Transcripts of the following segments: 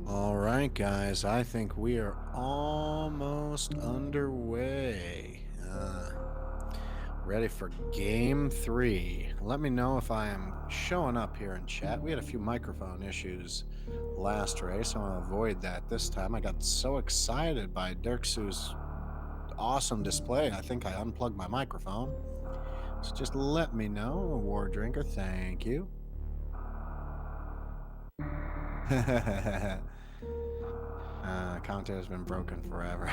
All right, guys, I think we are almost underway. Ready for game three. Let me know if I am showing up here in chat. We had a few microphone issues last race. I want to avoid that this time. I got so excited by Derxu's awesome display. I think I unplugged my microphone. So just let me know, War Drinker. Thank you. Counter has been broken forever.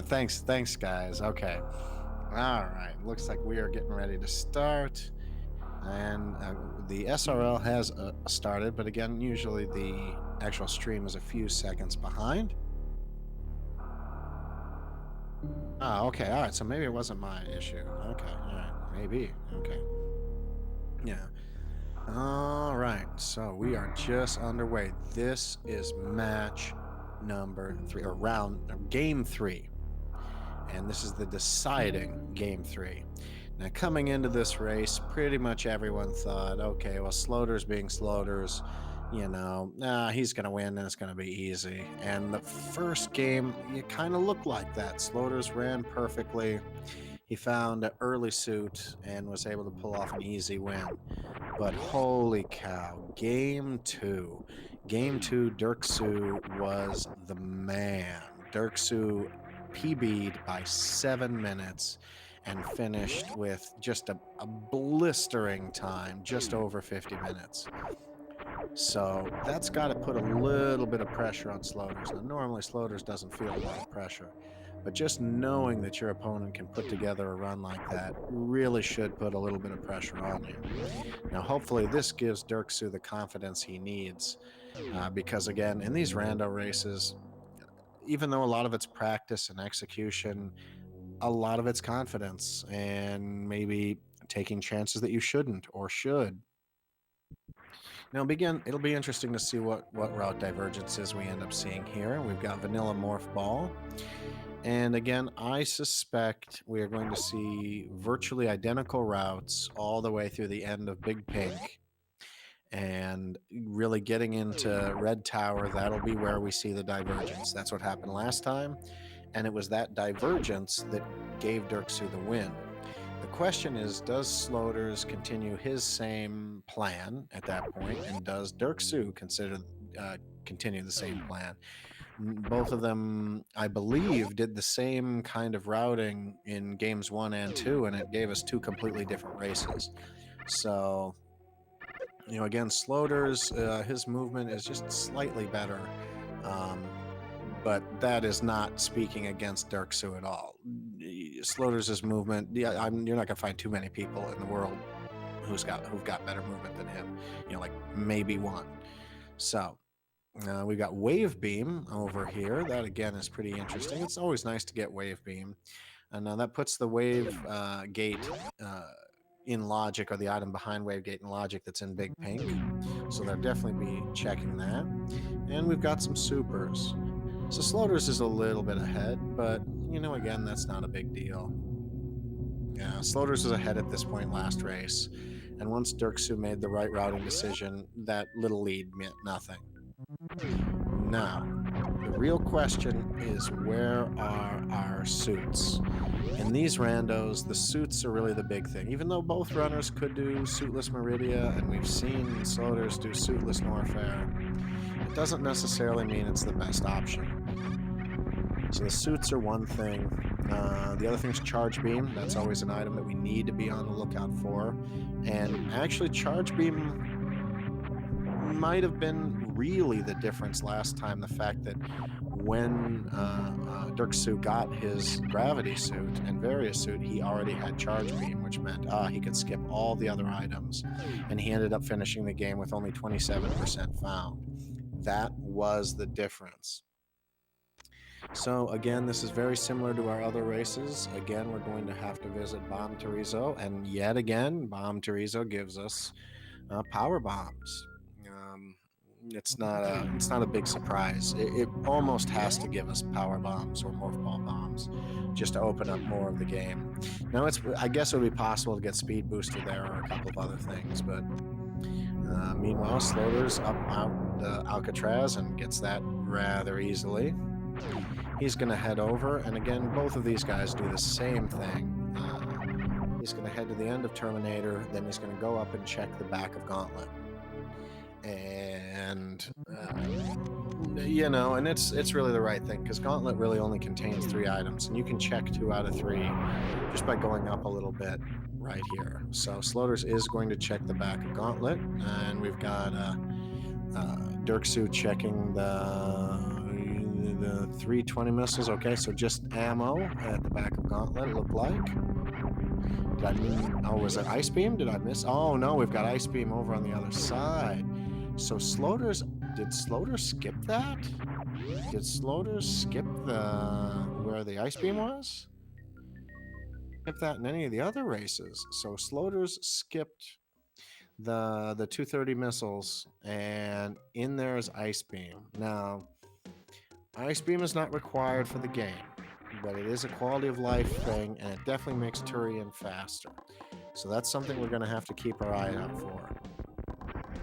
Thanks, guys. Okay. All right. Looks like we are getting ready to start, and the SRL has started. But again, usually the actual stream is a few seconds behind. Okay. All right. So maybe it wasn't my issue. Okay. All right. Maybe. Okay. Yeah. All right, so we are just underway. This is match number 3, or game 3. And this is the deciding game 3. Now, coming into this race, pretty much everyone thought, okay, well, Sloaters being Sloaters, he's going to win and it's going to be easy. And the first game, it kind of looked like that. Sloaters ran perfectly. He found an early suit and was able to pull off an easy win. But holy cow, game 2. Game 2, Derxu was the man. Derxu PB'd by 7 minutes and finished with just a blistering time, just over 50 minutes. So that's got to put a little bit of pressure on Sloaters. Now, normally Sloaters doesn't feel a lot of pressure, but just knowing that your opponent can put together a run like that really should put a little bit of pressure on you. Now, hopefully this gives Derxu the confidence he needs, because again, in these rando races, even though a lot of it's practice and execution, a lot of it's confidence and maybe taking chances that you shouldn't or should. Now, it'll be interesting to see what route divergences we end up seeing here. We've got Vanilla Morph Ball. And again, I suspect we are going to see virtually identical routes all the way through the end of Big Pink. And really getting into Red Tower, that'll be where we see the divergence. That's what happened last time. And it was that divergence that gave Derxu the win. The question is, does Sloaters continue his same plan at that point? And does Derxu continue the same plan? Both of them, I believe, did the same kind of routing in games 1 and 2, and it gave us 2 completely different races. So, again, Sloaters, his movement is just slightly better, but that is not speaking against Derxu at all. Sloaters' movement, you're not going to find too many people in the world who've got better movement than him. Like maybe one. So. We've got Wave Beam over here. That, again, is pretty interesting. It's always nice to get Wave Beam. And now that puts the Wave Gate in Logic, or the item behind Wave Gate in Logic that's in Big Pink. So they'll definitely be checking that. And we've got some Supers. So Sloaters is a little bit ahead, but, again, that's not a big deal. Yeah, Sloaters was ahead at this point last race. And once Derxu made the right routing decision, that little lead meant nothing. Now, the real question is, where are our suits? In these randos, the suits are really the big thing. Even though both runners could do suitless Meridia, and we've seen Sloaters do suitless Norfair, it doesn't necessarily mean it's the best option. So the suits are one thing. The other thing is Charge Beam. That's always an item that we need to be on the lookout for. And actually, Charge Beam might have been really the difference last time. The fact that when Derxu got his Gravity suit and Various suit, he already had Charge Beam, which meant he could skip all the other items, and he ended up finishing the game with only 27% found. That was the difference. So again, this is very similar to our other races. Again, we're going to have to visit Bomb Terizo, and yet again, Bomb Terizo gives us power bombs. It's not a big surprise. It almost has to give us power bombs or morph ball bombs just to open up more of the game. Now, I guess it would be possible to get speed booster there or a couple of other things, but Meanwhile, Sloaters up out the Alcatraz and gets that rather easily. He's going to head over, and again, both of these guys do the same thing. He's going to head to the end of Terminator, then he's going to go up and check the back of Gauntlet. And you know, and it's really the right thing, because Gauntlet really only contains 3 items, and you can check 2 out of 3 just by going up a little bit right here. So Sloaters is going to check the back of Gauntlet, and we've got Derxu checking the 320 missiles. Okay, so just ammo at the back of Gauntlet, it looked like. Oh, was it Ice Beam? Did I miss? Oh no, we've got Ice Beam over on the other side. So Sloaters, did Sloaters skip that? Did Sloaters skip where the Ice Beam was? Skip that in any of the other races. So Sloaters skipped the 230 missiles, and in there is Ice Beam. Now, Ice Beam is not required for the game, but it is a quality of life thing, and it definitely makes Turian faster. So that's something we're going to have to keep our eye out for.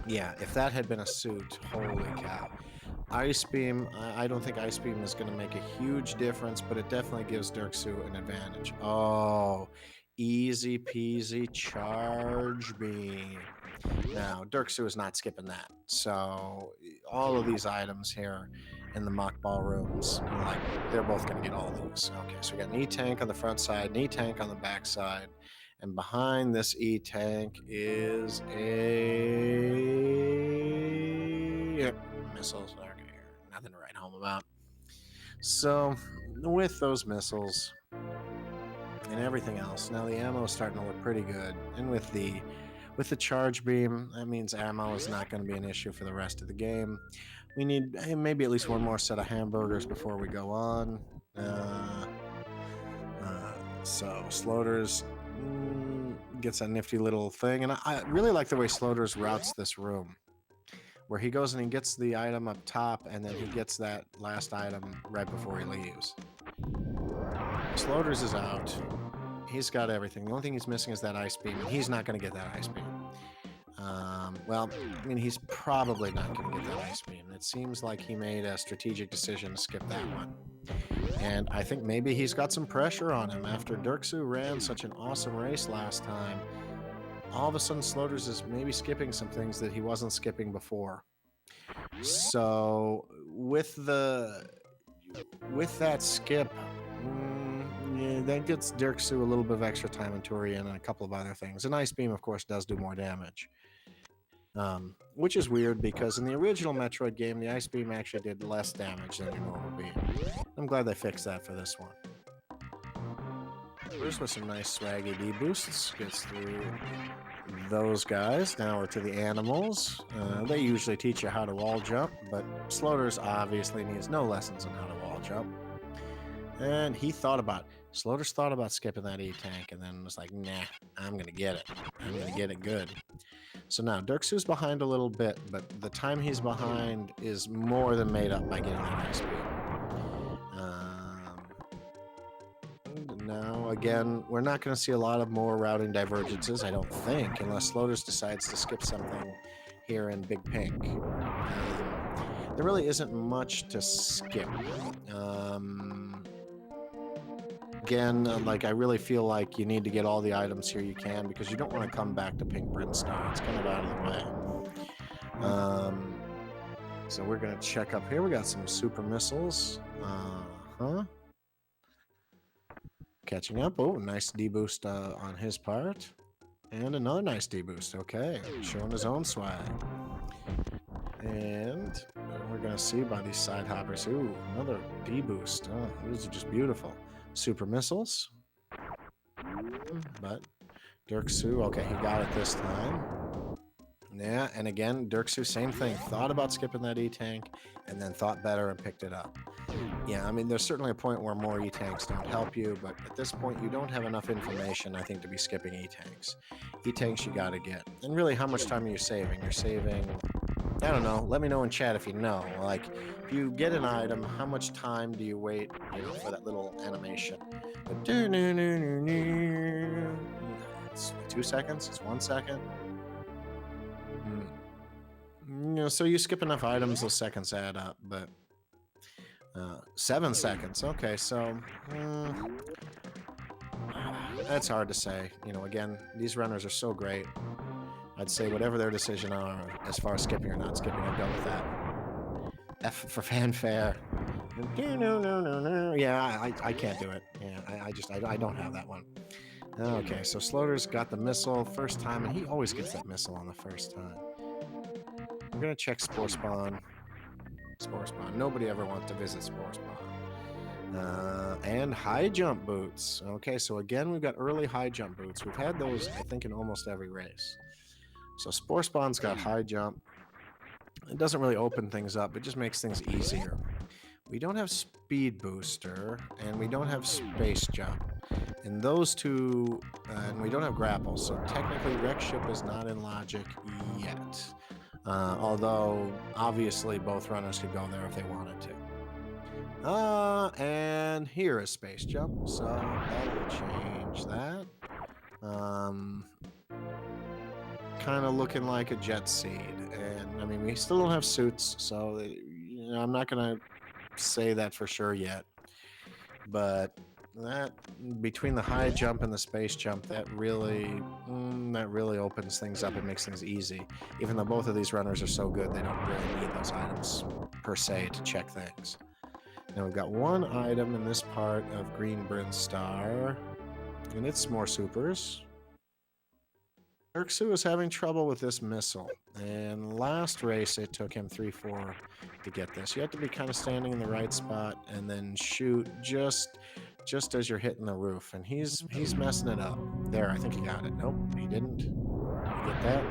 Yeah, if that had been a suit, holy cow. Ice Beam, I don't think Ice Beam is going to make a huge difference, but it definitely gives Derxu an advantage. Oh, easy peasy charge beam. Now, Derxu is not skipping that. So all of these items here in the mock ballrooms, like, they're both going to get all these. Okay, so we got an E-Tank on the front side, an E-Tank on the back side, and behind this E-Tank is a missiles. Okay, nothing to write home about. So with those missiles and everything else, now the ammo is starting to look pretty good, and with the charge beam, that means ammo is not going to be an issue for the rest of the game. We need maybe at least one more set of hamburgers before we go on. So Sloaters gets a nifty little thing, and I really like the way Sloaters routes this room, where he goes and he gets the item up top, and then he gets that last item right before he leaves. Sloaters is out. He's got everything. The only thing he's missing is that Ice Beam, and he's not going to get that Ice Beam. Well, I mean, he's probably not going to get that Ice Beam. It seems like he made a strategic decision to skip that one. And I think maybe he's got some pressure on him. After Derxu ran such an awesome race last time, all of a sudden Sloaters is maybe skipping some things that he wasn't skipping before. So with that skip, yeah, that gets Derxu a little bit of extra time in Turian and a couple of other things. An Ice Beam, of course, does do more damage. Which is weird, because in the original Metroid game, the Ice Beam actually did less damage than your normal beam. I'm glad they fixed that for this one. First with some nice swaggy D-boosts, gets through those guys. Now we're to the animals. They usually teach you how to wall jump, but Sloaters obviously needs no lessons on how to wall jump. And Sloaters thought about skipping that E-Tank, and then was like, nah, I'm going to get it. I'm going to get it good. So now Derxu's behind a little bit, but the time he's behind is more than made up by getting that Ice Beam. Now, again, we're not going to see a lot of more routing divergences, I don't think, unless Sloaters decides to skip something here in Big Pink. There really isn't much to skip. Again, like, I really feel like you need to get all the items here you can, because you don't want to come back to Pink Brinstar. It's kind of out of the way. So we're going to check up here. We got some super missiles. Catching up. Oh, nice D-boost on his part. And another nice D-boost. Okay, showing his own swag. And we're going to see by these side hoppers. Ooh, another D-boost. Oh, these are just beautiful. Super missiles. But Derxu, okay, he got it this time. Yeah, and again, Derxu, same thing. Thought about skipping that E-Tank, and then thought better and picked it up. Yeah, I mean, there's certainly a point where more E-Tanks don't help you, but at this point, you don't have enough information, I think, to be skipping E-Tanks. E-Tanks you gotta get. And really, how much time are you saving? You're saving, I don't know, let me know in chat if you know. Like, if you get an item, how much time do you wait, for that little animation? It's 2 seconds? It's 1 second? So you skip enough items, those seconds add up, but 7 seconds. Okay, so that's hard to say. Again, these runners are so great. I'd say whatever their decision are, as far as skipping or not skipping, I'd go with that. F for fanfare. Yeah, I can't do it. Yeah, I don't have that one. Okay, so Sloater's got the missile first time, and he always gets that missile on the first time. We're gonna check Spore Spawn. Spore Spawn. Nobody ever wants to visit Spore Spawn. And high jump boots. Okay, so again, we've got early high jump boots. We've had those, I think, in almost every race. So Spore Spawn's got high jump. It doesn't really open things up, it just makes things easier. We don't have speed booster, and we don't have space jump. And those two, and we don't have grapple, so technically Wreck Ship is not in logic yet. Although, obviously, both runners could go there if they wanted to. And here is space jump, so that will change that. Kind of looking like a jet seed, and I mean, we still don't have suits, so I'm not gonna say that for sure yet. But that between the high jump and the space jump, that really opens things up and makes things easy. Even though both of these runners are so good, they don't really need those items per se to check things. Now we've got one item in this part of Green Brinstar, and it's more supers. Derxu is having trouble with this missile, and last race it took him 3-4 to get this. You have to be kind of standing in the right spot and then shoot just as you're hitting the roof, and he's messing it up. There, I think he got it. Nope, he didn't. Did you get that?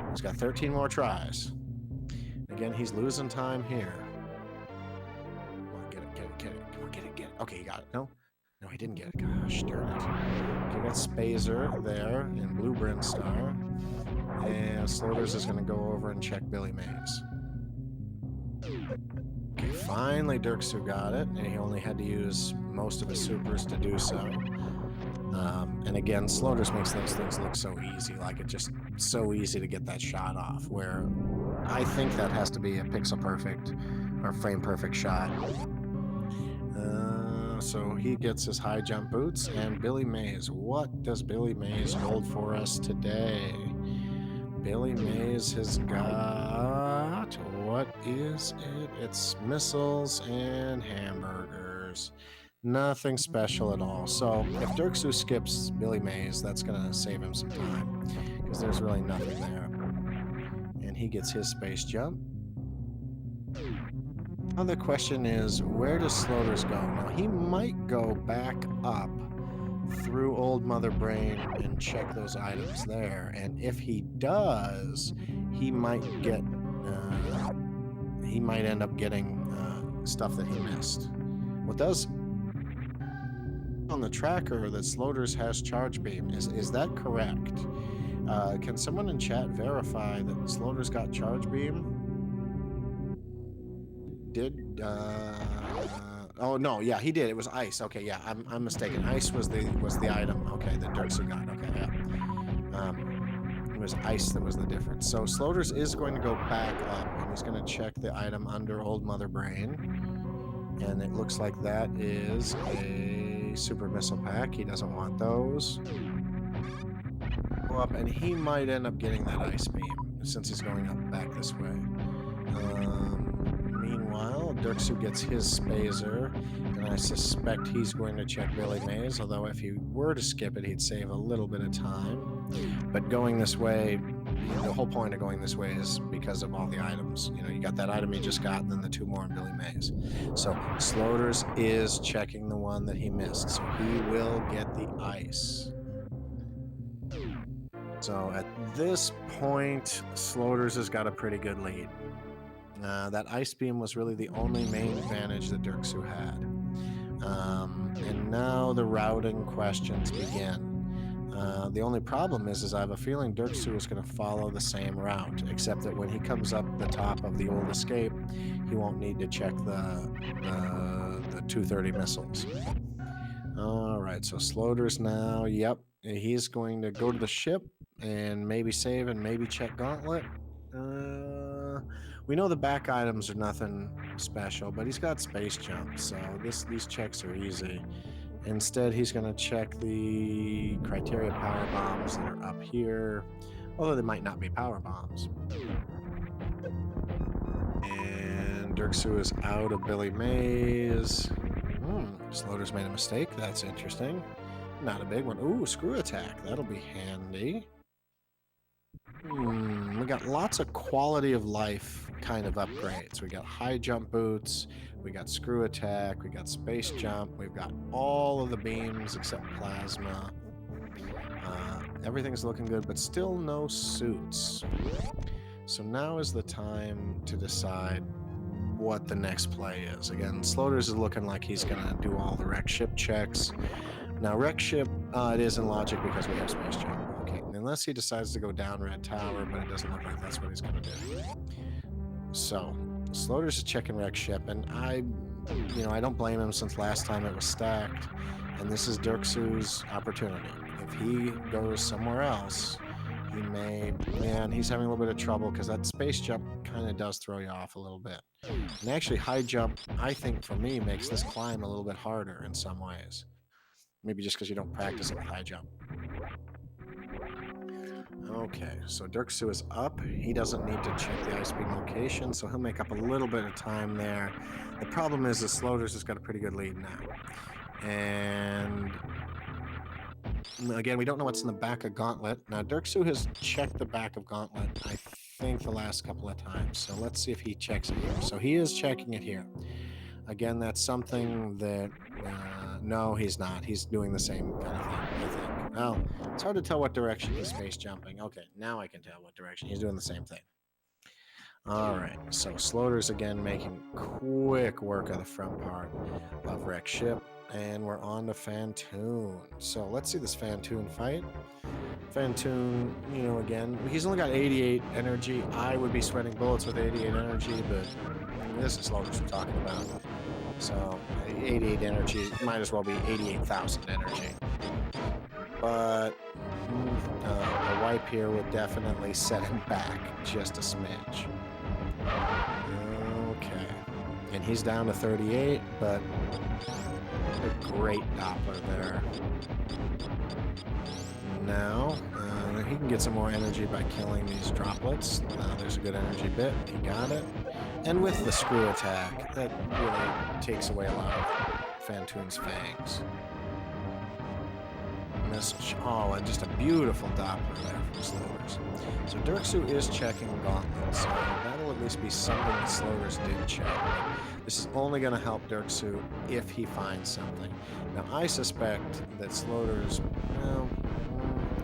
He's got 13 more tries. Again, he's losing time here. Come on, get it. Come on, get it. Okay, he got it. No, he didn't get it. Gosh, darn it. Okay, we got Spazer there in Blue Brinstar. And Sloaters is going to go over and check Billy Mays. Okay, finally Derxu got it, and he only had to use most of his supers to do so. And again, Sloaters makes those things look so easy, like it's just so easy to get that shot off, where I think that has to be a pixel perfect or frame perfect shot. So he gets his high jump boots, and Billy Mays. What does Billy Mays hold for us today? Billy Mays has got, what is it? It's missiles and hamburgers. Nothing special at all. So if Derxu skips Billy Mays, that's going to save him some time, because there's really nothing there. And he gets his space jump. Now the question is, where does Sloaters go? Now he might go back up through Old Mother Brain and check those items there, and if he does, he might get he might end up getting stuff that he missed. What does on the tracker that Sloaters has charge beam, is that correct? Can someone in chat verify that Sloaters got charge beam? Oh no, yeah, he did. It was ice. Okay, yeah, I'm mistaken. Ice was the item. Okay, that Derxu got. Okay, yeah. It was ice that was the difference. So Sloaters is going to go back up, and he's going to check the item under Old Mother Brain, and it looks like that is a super missile pack. He doesn't want those. Go up, and he might end up getting that ice beam since he's going up back this way. Meanwhile, Derxu gets his Spazer, and I suspect he's going to check Billy Mays, although if he were to skip it, he'd save a little bit of time. But going this way, the whole point of going this way is because of all the items. You got that item he just got, and then the 2 more in Billy Mays. So Sloaters is checking the one that he missed, so he will get the ice. So at this point, Sloaters has got a pretty good lead. That ice beam was really the only main advantage that Derxu had. And now the routing questions begin. The only problem is I have a feeling Derxu is going to follow the same route, except that when he comes up the top of the old escape, he won't need to check the 230 missiles. All right, so Sloaters now, yep, he's going to go to the ship and maybe save and maybe check Gauntlet. We know the back items are nothing special, but he's got space jump, so these checks are easy. Instead, he's going to check the criteria power bombs that are up here, although they might not be power bombs. And Derxu is out of Billy Mays. Sloaters made a mistake. That's interesting. Not a big one. Ooh, screw attack. That'll be handy. We got lots of quality of life kind of upgrades. We got high jump boots, we got screw attack, we got space jump, we've got all of the beams except plasma. Everything's looking good, but still no suits. So now is the time to decide what the next play is. Again, Sloaters is looking like he's gonna do all the wreck ship checks. Now, wreck ship, it is in logic because we have space jump. Okay, unless he decides to go down Red Tower, but it doesn't look like that's what he's gonna do. So, Sloaters is checking wreck ship, and I don't blame him since last time it was stacked, and this is Derxu's opportunity. If he goes somewhere else, he may, man, he's having a little bit of trouble because that space jump kind of does throw you off a little bit. And actually, high jump, I think for me, makes this climb a little bit harder in some ways. Maybe just because you don't practice it with high jump. Okay, so Derxu is up. He doesn't need to check the ice beam location, so he'll make up a little bit of time there. The problem is the Sloaters has got a pretty good lead now. And again, we don't know what's in the back of Gauntlet. Now, Derxu has checked the back of Gauntlet, I think, the last couple of times. So let's see if he checks it here. So he is checking it here. Again, that's something that... no, he's not. He's doing the same kind of thing, I think. Well, it's hard to tell what direction he's space jumping. Okay, now I can tell what direction. He's doing the same thing. All right, so Sloaters again making quick work of the front part of wreck ship. And we're on to Fantoon. So let's see this Fantoon fight. Fantoon, again, he's only got 88 energy. I would be sweating bullets with 88 energy, but this is Sloaters we're talking about. So 88 energy might as well be 88,000 energy. But a wipe here would definitely set him back just a smidge. Okay. And he's down to 38, but a great Doppler there. Now, he can get some more energy by killing these droplets. There's a good energy bit. He got it. And with the screw attack, that really takes away a lot of Fantoon's fangs. And just a beautiful Doppler there from Sloaters. So Derxu is checking Gauntlet, so that'll at least be something that Sloaters did check. This is only going to help Derxu if he finds something. Now, I suspect that Sloaters,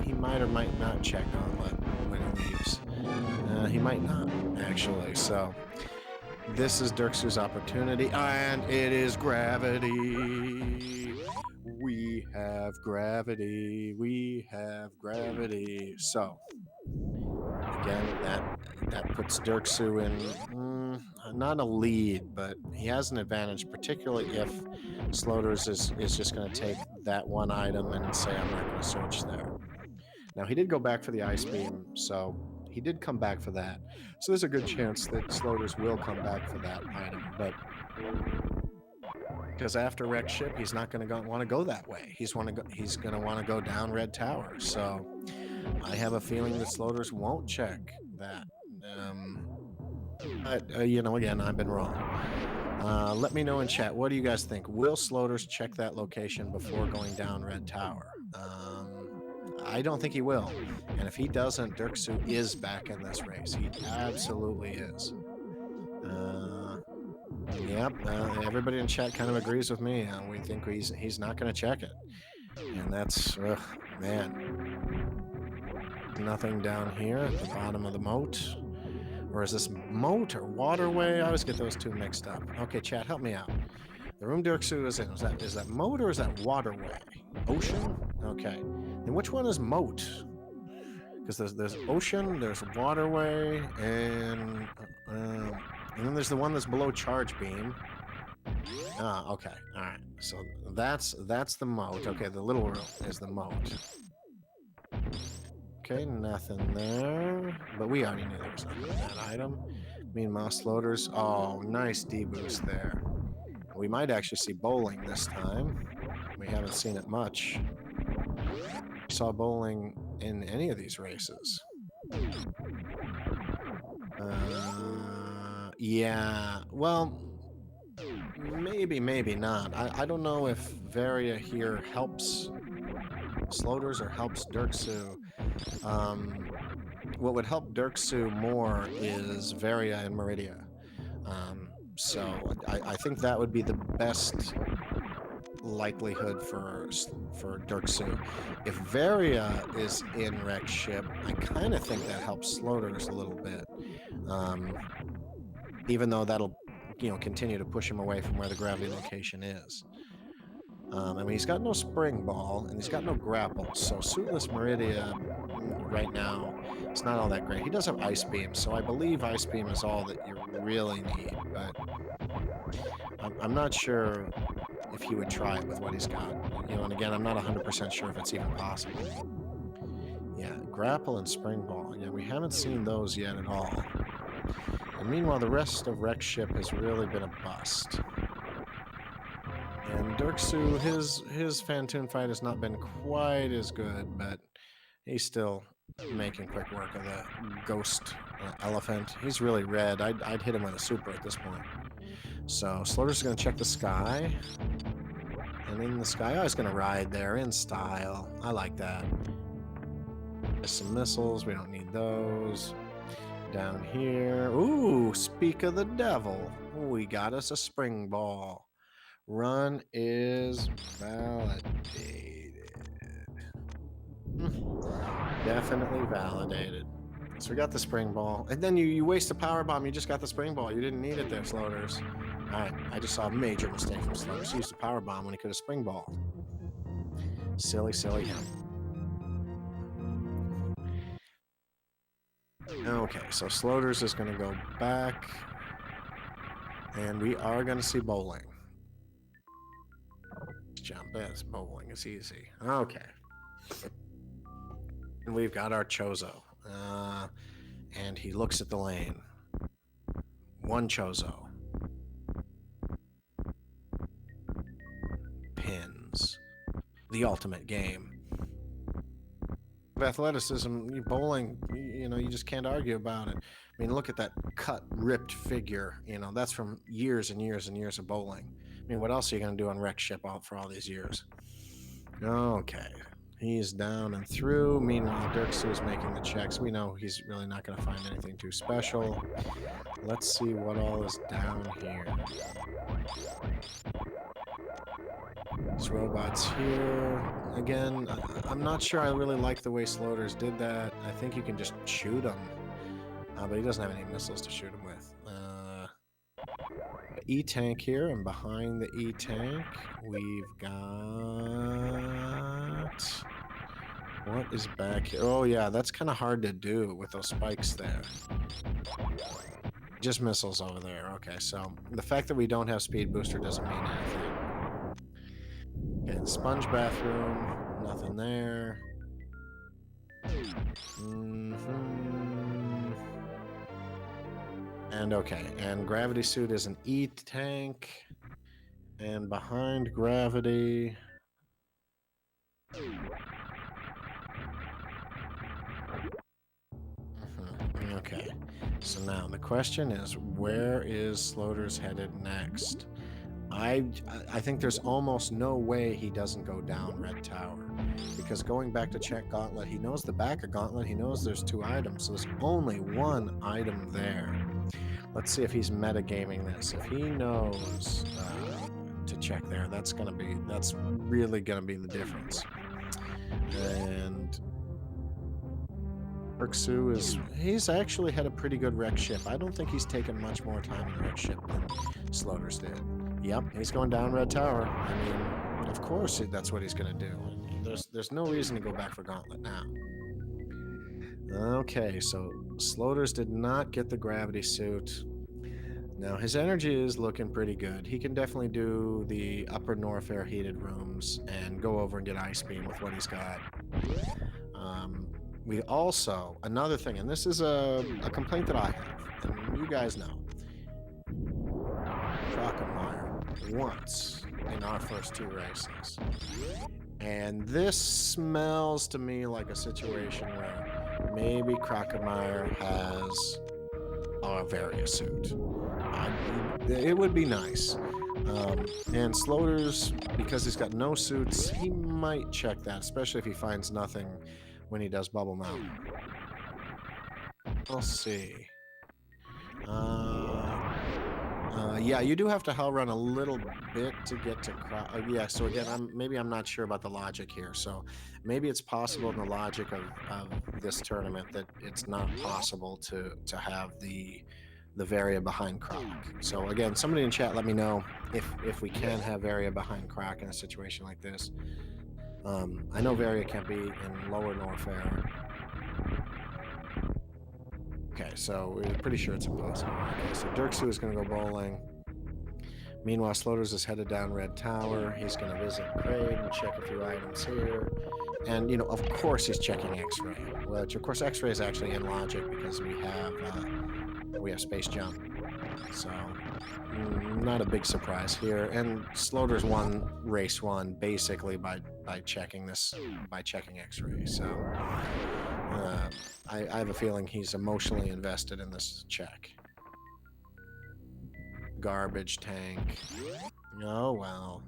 he might or might not check Gauntlet when he leaves. He might not, actually. So this is Derxu's opportunity, and it is gravity. We have gravity. We have gravity. So again, that puts Derxu in not a lead, but he has an advantage, particularly if Sloaters is just going to take that one item and say, I'm not going to search there. Now, he did go back for the ice beam, so he did come back for that. So there's a good chance that Sloaters will come back for that item, but because after wreck ship, he's not going to want to go that way. He's going to want to go down Red Tower. So I have a feeling that Sloaters won't check that. But again, I've been wrong. Let me know in chat. What do you guys think? Will Sloaters check that location before going down Red Tower? I don't think he will. And if he doesn't, Derxu is back in this race. He absolutely is. Yep, everybody in chat kind of agrees with me. We think he's not going to check it. And that's, man. Nothing down here at the bottom of the moat. Or is this moat or waterway? I always get those two mixed up. Okay, chat, help me out. The room Derxu is in, is that moat or is that waterway? Ocean? Okay. And which one is moat? Because there's ocean, there's waterway, and then there's the one that's below charge beam. Okay. All right. So that's the moat. Okay, the little room is the moat. Okay, nothing there. But we already knew there was nothing in that item. Meanwhile, Sloaters. Oh, nice D-boost there. We might actually see bowling this time. We haven't seen it much. We saw bowling in any of these races. Yeah. Well, maybe, maybe not. I don't know if Varia here helps Sloaters or helps Derxu. What would help Derxu more is Varia and Meridia. So I think that would be the best likelihood for Derxu. If Varia is in Rex ship, I kind of think that helps Sloaters a little bit. Even though that'll, continue to push him away from where the gravity location is. I mean, he's got no spring ball and he's got no grapple, so Suitless Meridia right now, it's not all that great. He does have Ice Beam, so I believe Ice Beam is all that you really need, but I'm not sure if he would try it with what he's got. And again, I'm not 100% sure if it's even possible. Yeah, grapple and spring ball. Yeah, we haven't seen those yet at all. And meanwhile, the rest of Rex ship has really been a bust. And Derxu, his Fantoon fight has not been quite as good, but he's still making quick work of the ghost elephant. He's really red. I'd hit him with a super at this point. So Sloaters is going to check the sky. And in the sky, oh, he's going to ride there in style. I like that. There's some missiles. We don't need those. Down here. Ooh, speak of the devil. We got us a spring ball. Run is validated. Definitely validated. So we got the spring ball. And then you waste a power bomb. You just got the spring ball. You didn't need it there, Sloaters. Alright, I just saw a major mistake from Sloaters. He used a power bomb when he could have spring balled. Silly, silly him. Okay, so Sloaters is going to go back. And we are going to see bowling. Jump this. Bowling is easy. Okay. And we've got our Chozo. And he looks at the lane. One Chozo. Pins. The ultimate game. Athleticism, bowling, you just can't argue about it. I mean, look at that cut, ripped figure. That's from years and years and years of bowling. I mean, what else are you going to do on Rex ship for all these years? Okay. He's down and through. Meanwhile, Derxu is making the checks. We know he's really not going to find anything too special. Let's see what all is down here. This robot's here. Again, I'm not sure I really like the way Sloaters did that. I think you can just shoot him. But he doesn't have any missiles to shoot him with. E-tank here, and behind the E-tank, we've got... What is back here? Oh, yeah, that's kind of hard to do with those spikes there. Just missiles over there. Okay, so the fact that we don't have speed booster doesn't mean anything. Okay, the sponge bathroom, nothing there. And okay, and gravity suit is an E-tank. And behind gravity... Okay, so now the question is, where is Sloaters headed next? I think there's almost no way he doesn't go down Red Tower, because going back to check Gauntlet, he knows the back of Gauntlet, he knows there's 2 items, so there's only 1 item there. Let's see if he's metagaming this. If he knows to check there, that's really gonna be the difference. And Derxu he's actually had a pretty good Rex ship. I don't think he's taken much more time in Rex ship than Sloaters did. Yep, he's going down Red Tower. I mean, of course that's what he's going to do. There's no reason to go back for Gauntlet now. Okay, so Sloaters did not get the gravity suit. Now, his energy is looking pretty good. He can definitely do the upper Norfair heated rooms and go over and get Ice Beam with what he's got. We also, another thing, and this is a complaint that I have, and you guys know, Crockemeyer once in our first two races. And this smells to me like a situation where maybe Crockemeyer has a Varia suit. It would be nice. And Sloaters, because he's got no suits, he might check that, especially if he finds nothing when he does Bubble Mountain. We'll see. Yeah, you do have to hell run a little bit to get to yeah, so again, maybe I'm not sure about the logic here. So maybe it's possible in the logic of this tournament that it's not possible to have the Varia behind Croc. So again, somebody in chat, let me know if we can have Varia behind Croc in a situation like this. I know Varia can't be in lower Norfair. Okay, so we're pretty sure it's impossible. Okay, so Derxu is going to go bowling. Meanwhile, Sloaters is headed down Red Tower. He's going to visit Crane and check a few items here. And, you know, of course he's checking X-Ray, which, of course, X-Ray is actually in logic because we have Space Jump. So, not a big surprise here. And Sloaters won race one basically by checking X-Ray. So, I have a feeling he's emotionally invested in this check. Garbage tank. Oh, well.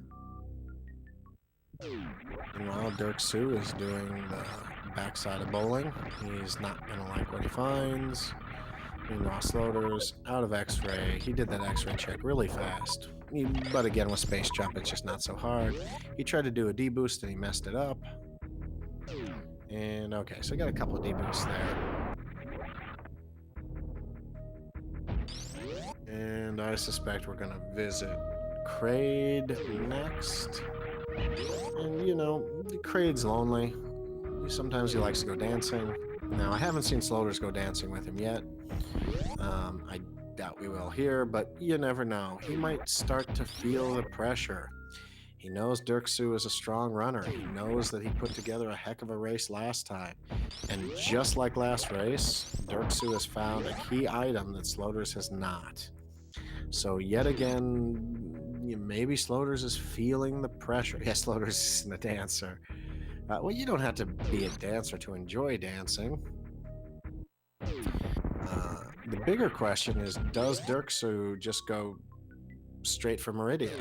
Meanwhile, Derxu is doing the backside of bowling. He's not going to like what he finds. Meanwhile, Sloaters out of X-Ray. He did that X-Ray check really fast. But again, with Space Jump, it's just not so hard. He tried to do a D-boost and he messed it up. And okay, so I got a couple of D-boosts there. And I suspect we're going to visit Kraid next. And, you know, Kraid's lonely. Sometimes he likes to go dancing. Now, I haven't seen Sloaters go dancing with him yet. I doubt we will here, but you never know. He might start to feel the pressure. He knows Derxu is a strong runner. He knows that he put together a heck of a race last time. And just like last race, Derxu has found a key item that Sloaters has not. So yet again, maybe Sloaters is feeling the pressure. Yes, Sloaters isn't a dancer. Well, you don't have to be a dancer to enjoy dancing. The bigger question is, does Derxu just go straight for Meridia?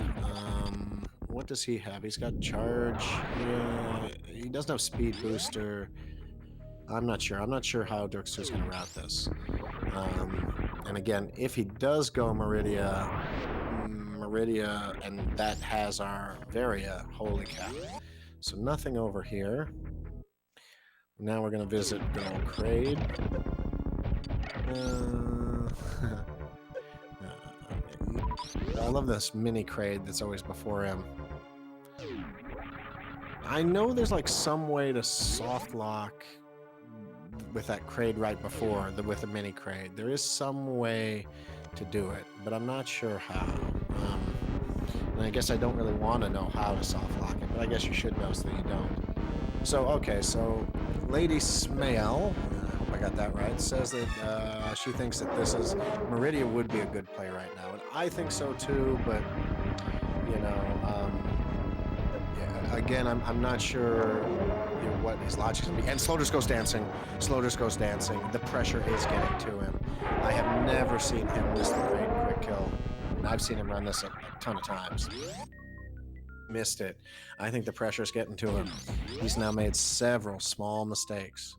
What does he have? He's got charge. Yeah, he doesn't have speed booster. I'm not sure. I'm not sure how Derxu's going to route this. And again, if he does go Meridia, and that has our Varia, holy cow. So nothing over here. Now we're going to visit good old Kraid. I love this mini Kraid that's always before him. I know there's like some way to soft lock with that Kraid right before, with the mini Kraid. There is some way to do it, but I'm not sure how. And I guess I don't really want to know how to soft lock it, but I guess you should know so that you don't. So, okay, so Lady Smale, I hope I got that right, says that she thinks that this is, Meridia would be a good play right now. And I think so too, but, you know, yeah, again, I'm not sure what his logic is going to be. And Sloaters goes dancing. Sloaters goes dancing. The pressure is getting to him. I have never seen him miss the great quick kill. And I've seen him run this a ton of times. Missed it. I think the pressure's getting to him. He's now made several small mistakes.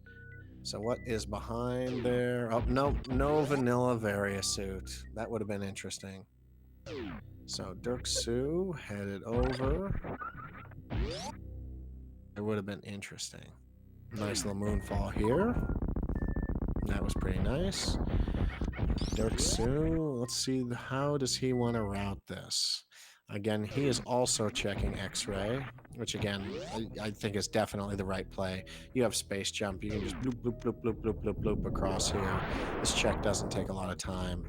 So what is behind there? Oh, no vanilla Varia suit. That would have been interesting. So Derxu headed over. It would have been interesting. Nice little moonfall here. That was pretty nice. Derxu, let's see, how does he want to route this? Again, he is also checking X-Ray, which again, I think is definitely the right play. You have Space Jump, you can just bloop, bloop, bloop, bloop, bloop, bloop, bloop across here. This check doesn't take a lot of time.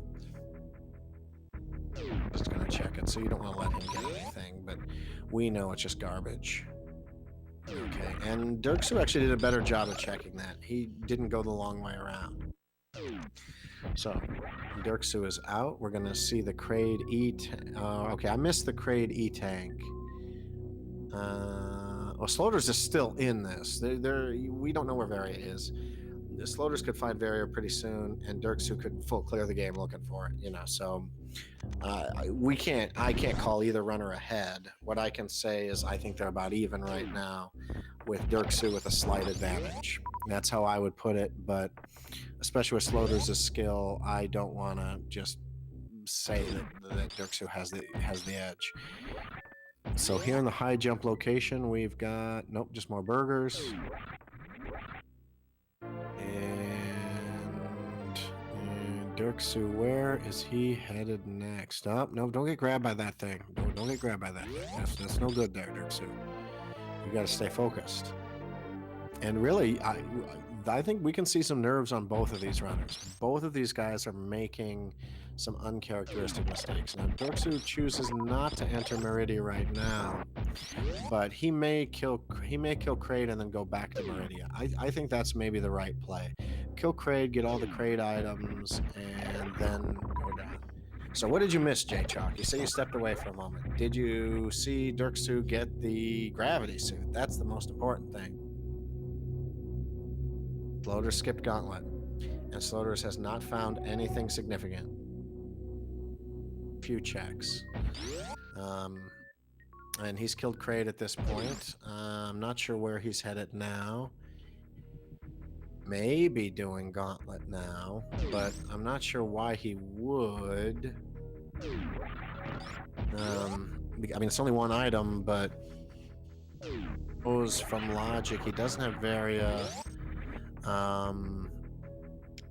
Just gonna check it, so you don't want to let him get anything, but we know it's just garbage. Okay, and Derxu actually did a better job of checking that. He didn't go the long way around. So, Derxu is out. We're gonna see the Kraid E. Okay, I missed the Kraid E tank. Well, Sloaters is still in this. We don't know where Varia is. The Sloaters could find Varia pretty soon, and Derxu could full clear the game looking for it. You know, so I can't call either runner ahead. What I can say is I think they're about even right now, with Derxu with a slight advantage. That's how I would put it, but especially with Sloaters' skill, I don't want to just say that Derxu has the edge. So here in the high jump location, we've got just more burgers. And Derxu, where is he headed next? Oh, no, don't get grabbed by that thing. Don't get grabbed by that thing. That's no good there, Derxu. You got to stay focused. And really, I think we can see some nerves on both of these runners. Both of these guys are making some uncharacteristic mistakes. Now, Derxu chooses not to enter Meridia right now, but he may kill Kraid and then go back to Meridia. I think that's maybe the right play. Kill Kraid, get all the Kraid items, and then go down. So what did you miss, J-Chalk? You say you stepped away for a moment. Did you see Derxu get the gravity suit? That's the most important thing. Sloaters skipped Gauntlet, and Sloaters has not found anything significant. Few checks. And he's killed Kraid at this point. I'm not sure where he's headed now. Maybe doing Gauntlet now, but I'm not sure why he would. I mean, it's only one item, but goes from logic. He doesn't have Varia.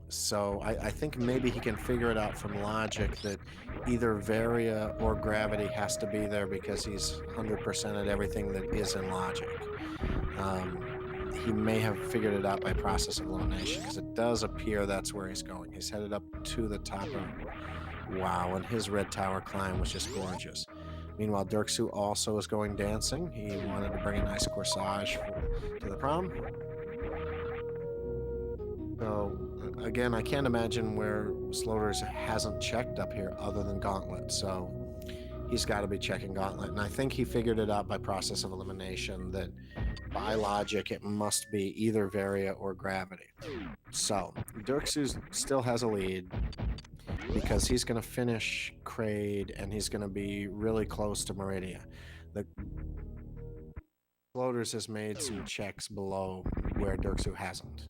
So I think maybe he can figure it out from logic that either Varia or gravity has to be there because he's 100% at everything that is in logic. He may have figured it out by process of elimination because it does appear that's where he's going. He's headed up to the top of... Wow, and his red tower climb was just gorgeous. Meanwhile, Derxu also is going dancing. He wanted to bring a nice corsage to the prom. So, again, I can't imagine where Sloaters hasn't checked up here other than Gauntlet, so he's got to be checking Gauntlet. And I think he figured it out by process of elimination that by logic it must be either Varia or gravity. So, Derxu still has a lead because he's going to finish Kraid and he's going to be really close to Meridia. The Sloaters has made some checks below where Derxu hasn't.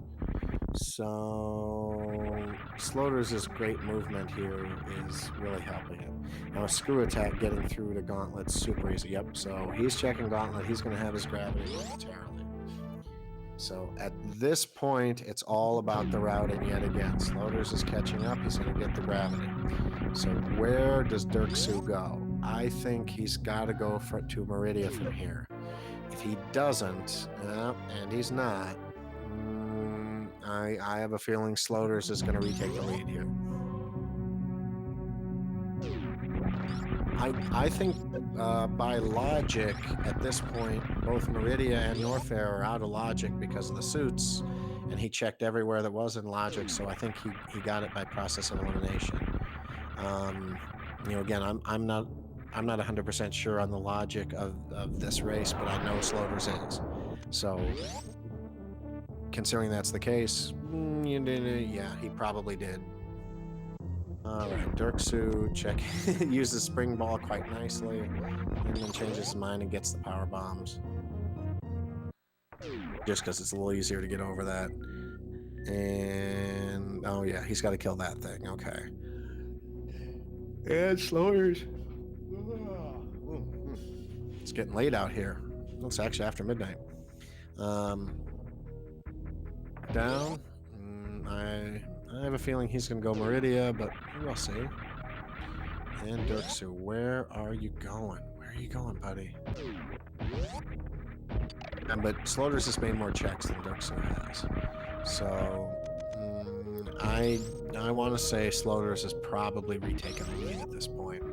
So Sloaters' great movement here is really helping him. Now a screw attack getting through to Gauntlet's super easy. Yep, so he's checking Gauntlet. He's going to have his gravity momentarily. So at this point, it's all about the routing yet again. Sloaters is catching up. He's going to get the gravity. So where does Derxu go? I think he's got to go to Meridia from here. If he doesn't, and he's not, I have a feeling Sloaters is going to retake the lead here. I think by logic, at this point, both Meridia and Norfair are out of logic because of the suits, and he checked everywhere that was in logic, so I think he got it by process of elimination. Again, I'm not 100% sure on the logic of this race, but I know Sloaters is. So, considering that's the case, yeah, he probably did. Alright, Derxu uses Spring Ball quite nicely, and then changes his mind and gets the power bombs. Just because it's a little easier to get over that. And, oh yeah, he's got to kill that thing, okay. And Sloaters. It's getting late out here. It's actually after midnight. Down. I have a feeling he's going to go Meridia, but we'll see. And Derxu, where are you going? Where are you going, buddy? But Sloaters has made more checks than Derxu has. So, I want to say Sloaters has probably retaken the lead at this point.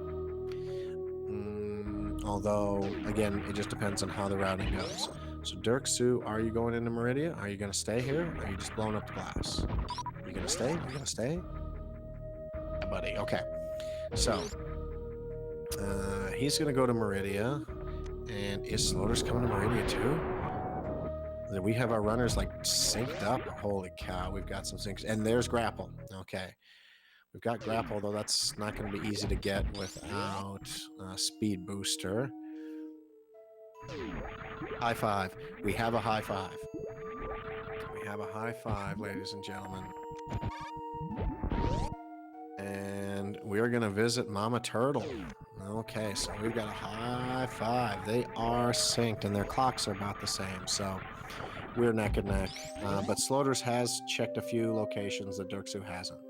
Although, again, it just depends on how the routing goes. So Derxu, are you going into Meridia? Are you going to stay here? Or are you just blowing up the glass? You going to stay? You going to stay? Yeah, buddy. Okay. So he's going to go to Meridia. And is Sloaters coming to Meridia too? We have our runners like synced up. Holy cow, we've got some syncs. And there's Grapple. Okay. We've got Grapple, though that's not going to be easy to get without Speed Booster. High five. We have a high five. We have a high five, ladies and gentlemen. And we're going to visit Mama Turtle. Okay, so we've got a high five. They are synced, and their clocks are about the same, so we're neck and neck. But Sloaters has checked a few locations that Derxu hasn't.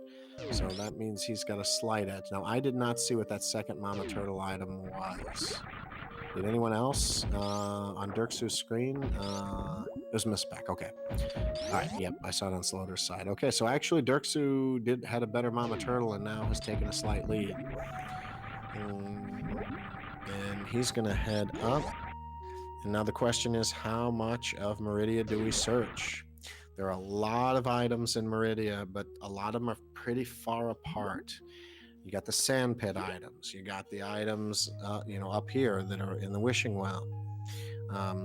So that means he's got a slight edge. Now, I did not see what that second Mama Turtle item was. Did anyone else on Derxu's screen? It was Miss Beck. Okay. All right. Yep. I saw it on Sloaters' side. Okay. So actually, Derxu had a better Mama Turtle and now has taken a slight lead. And he's going to head up. And now the question is, how much of Meridia do we search? There are a lot of items in Meridia, but a lot of them are pretty far apart. You got the sand pit items. You got the items, up here that are in the wishing well.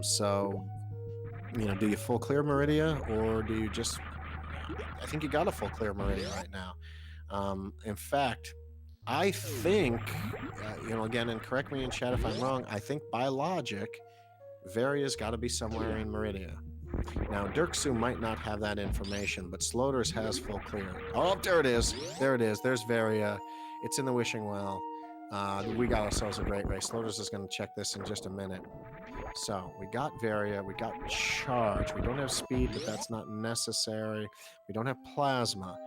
So, do you full clear Meridia, or do you just? I think you got a full clear Meridia right now. In fact, I think, again, and correct me in chat if I'm wrong. I think by logic, Varia's got to be somewhere in Meridia. Now, Derxu might not have that information, but Sloaters has full clear. Oh, there it is. There it is. There's Varia. It's in the wishing well. We got ourselves a great race. Sloaters is going to check this in just a minute. So we got Varia. We got Charge. We don't have speed, but that's not necessary. We don't have Plasma.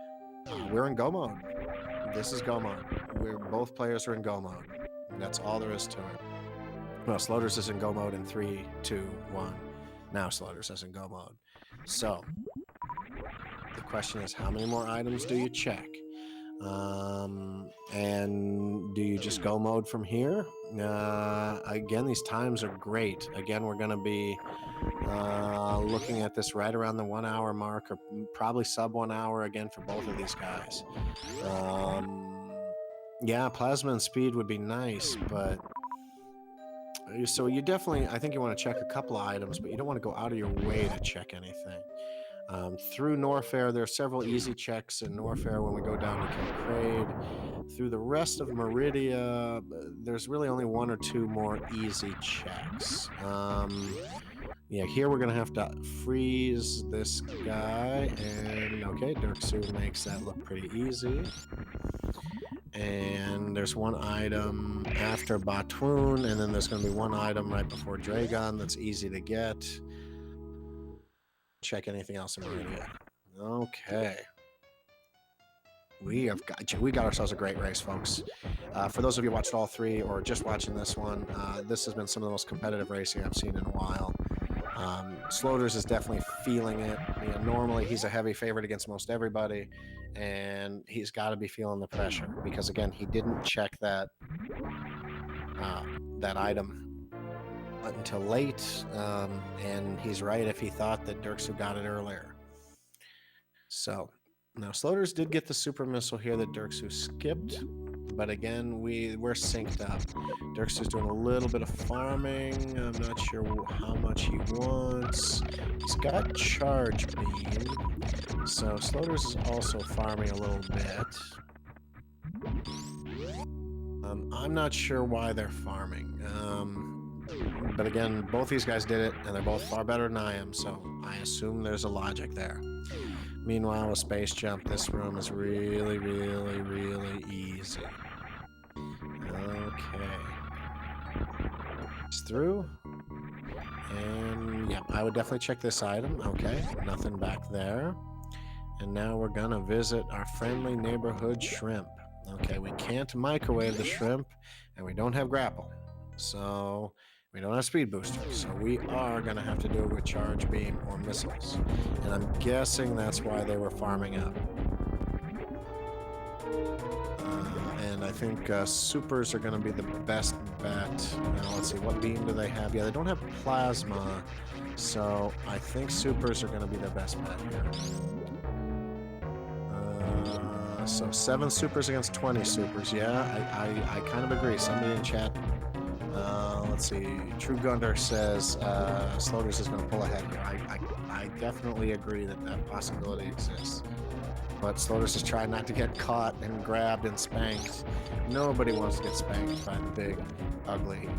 We're in go mode. This is go mode. Both players are in go mode. And that's all there is to it. Well, Sloaters is in go mode in 3, 2, 1. Now Sloaters is in go mode. So the question is, how many more items do you check? And do you just go mode from here? Again, these times are great. Again, we're going to be looking at this right around the 1 hour mark, or probably sub 1 hour again for both of these guys. Yeah, Plasma and speed would be nice, but so you definitely, I think you want to check a couple of items, but you don't want to go out of your way to check anything. Through Norfair, there are several easy checks in Norfair when we go down to Kilcrade. Through the rest of Meridia, there's really only 1 or 2 more easy checks. Yeah, here we're going to have to freeze this guy, and okay, Derxu makes that look pretty easy. And there's 1 item after Batwoon, and then there's going to be 1 item right before Dragon that's easy to get. Check anything else in Meridia. Okay. We got ourselves a great race, folks. For those of you who watched all 3 or just watching this one, this has been some of the most competitive racing I've seen in a while. Sloaters is definitely feeling it. Normally he's a heavy favorite against most everybody, and he's got to be feeling the pressure because, again, he didn't check that item until late, and he's right if he thought that Derxu got it earlier. So now Sloaters did get the super missile here that Derxu skipped, but again, we're synced up. Derxu's doing a little bit of farming. I'm not sure how much he wants. He's got Charge Beam, so Sloaters is also farming a little bit. I'm not sure why they're farming. But again, both these guys did it, and they're both far better than I am, so I assume there's a logic there. Meanwhile, with Space Jump, this room is really, really, really easy. Okay. It's through. And, yeah, I would definitely check this item. Okay, nothing back there. And now we're going to visit our friendly neighborhood shrimp. Okay, we can't microwave the shrimp, and we don't have grapple. So we don't have speed booster, so we are going to have to do it with Charge Beam or missiles. And I'm guessing that's why they were farming up. And I think supers are going to be the best bet. Now, let's see, what beam do they have? Yeah, they don't have plasma, so I think supers are going to be their best bet here. So 7 supers against 20 supers. Yeah, I kind of agree. Somebody in chat, let's see, True Gunder says Sloaters is going to pull ahead here. I definitely agree that that possibility exists. But Sloaters is trying not to get caught and grabbed and spanked. Nobody wants to get spanked by the big, ugly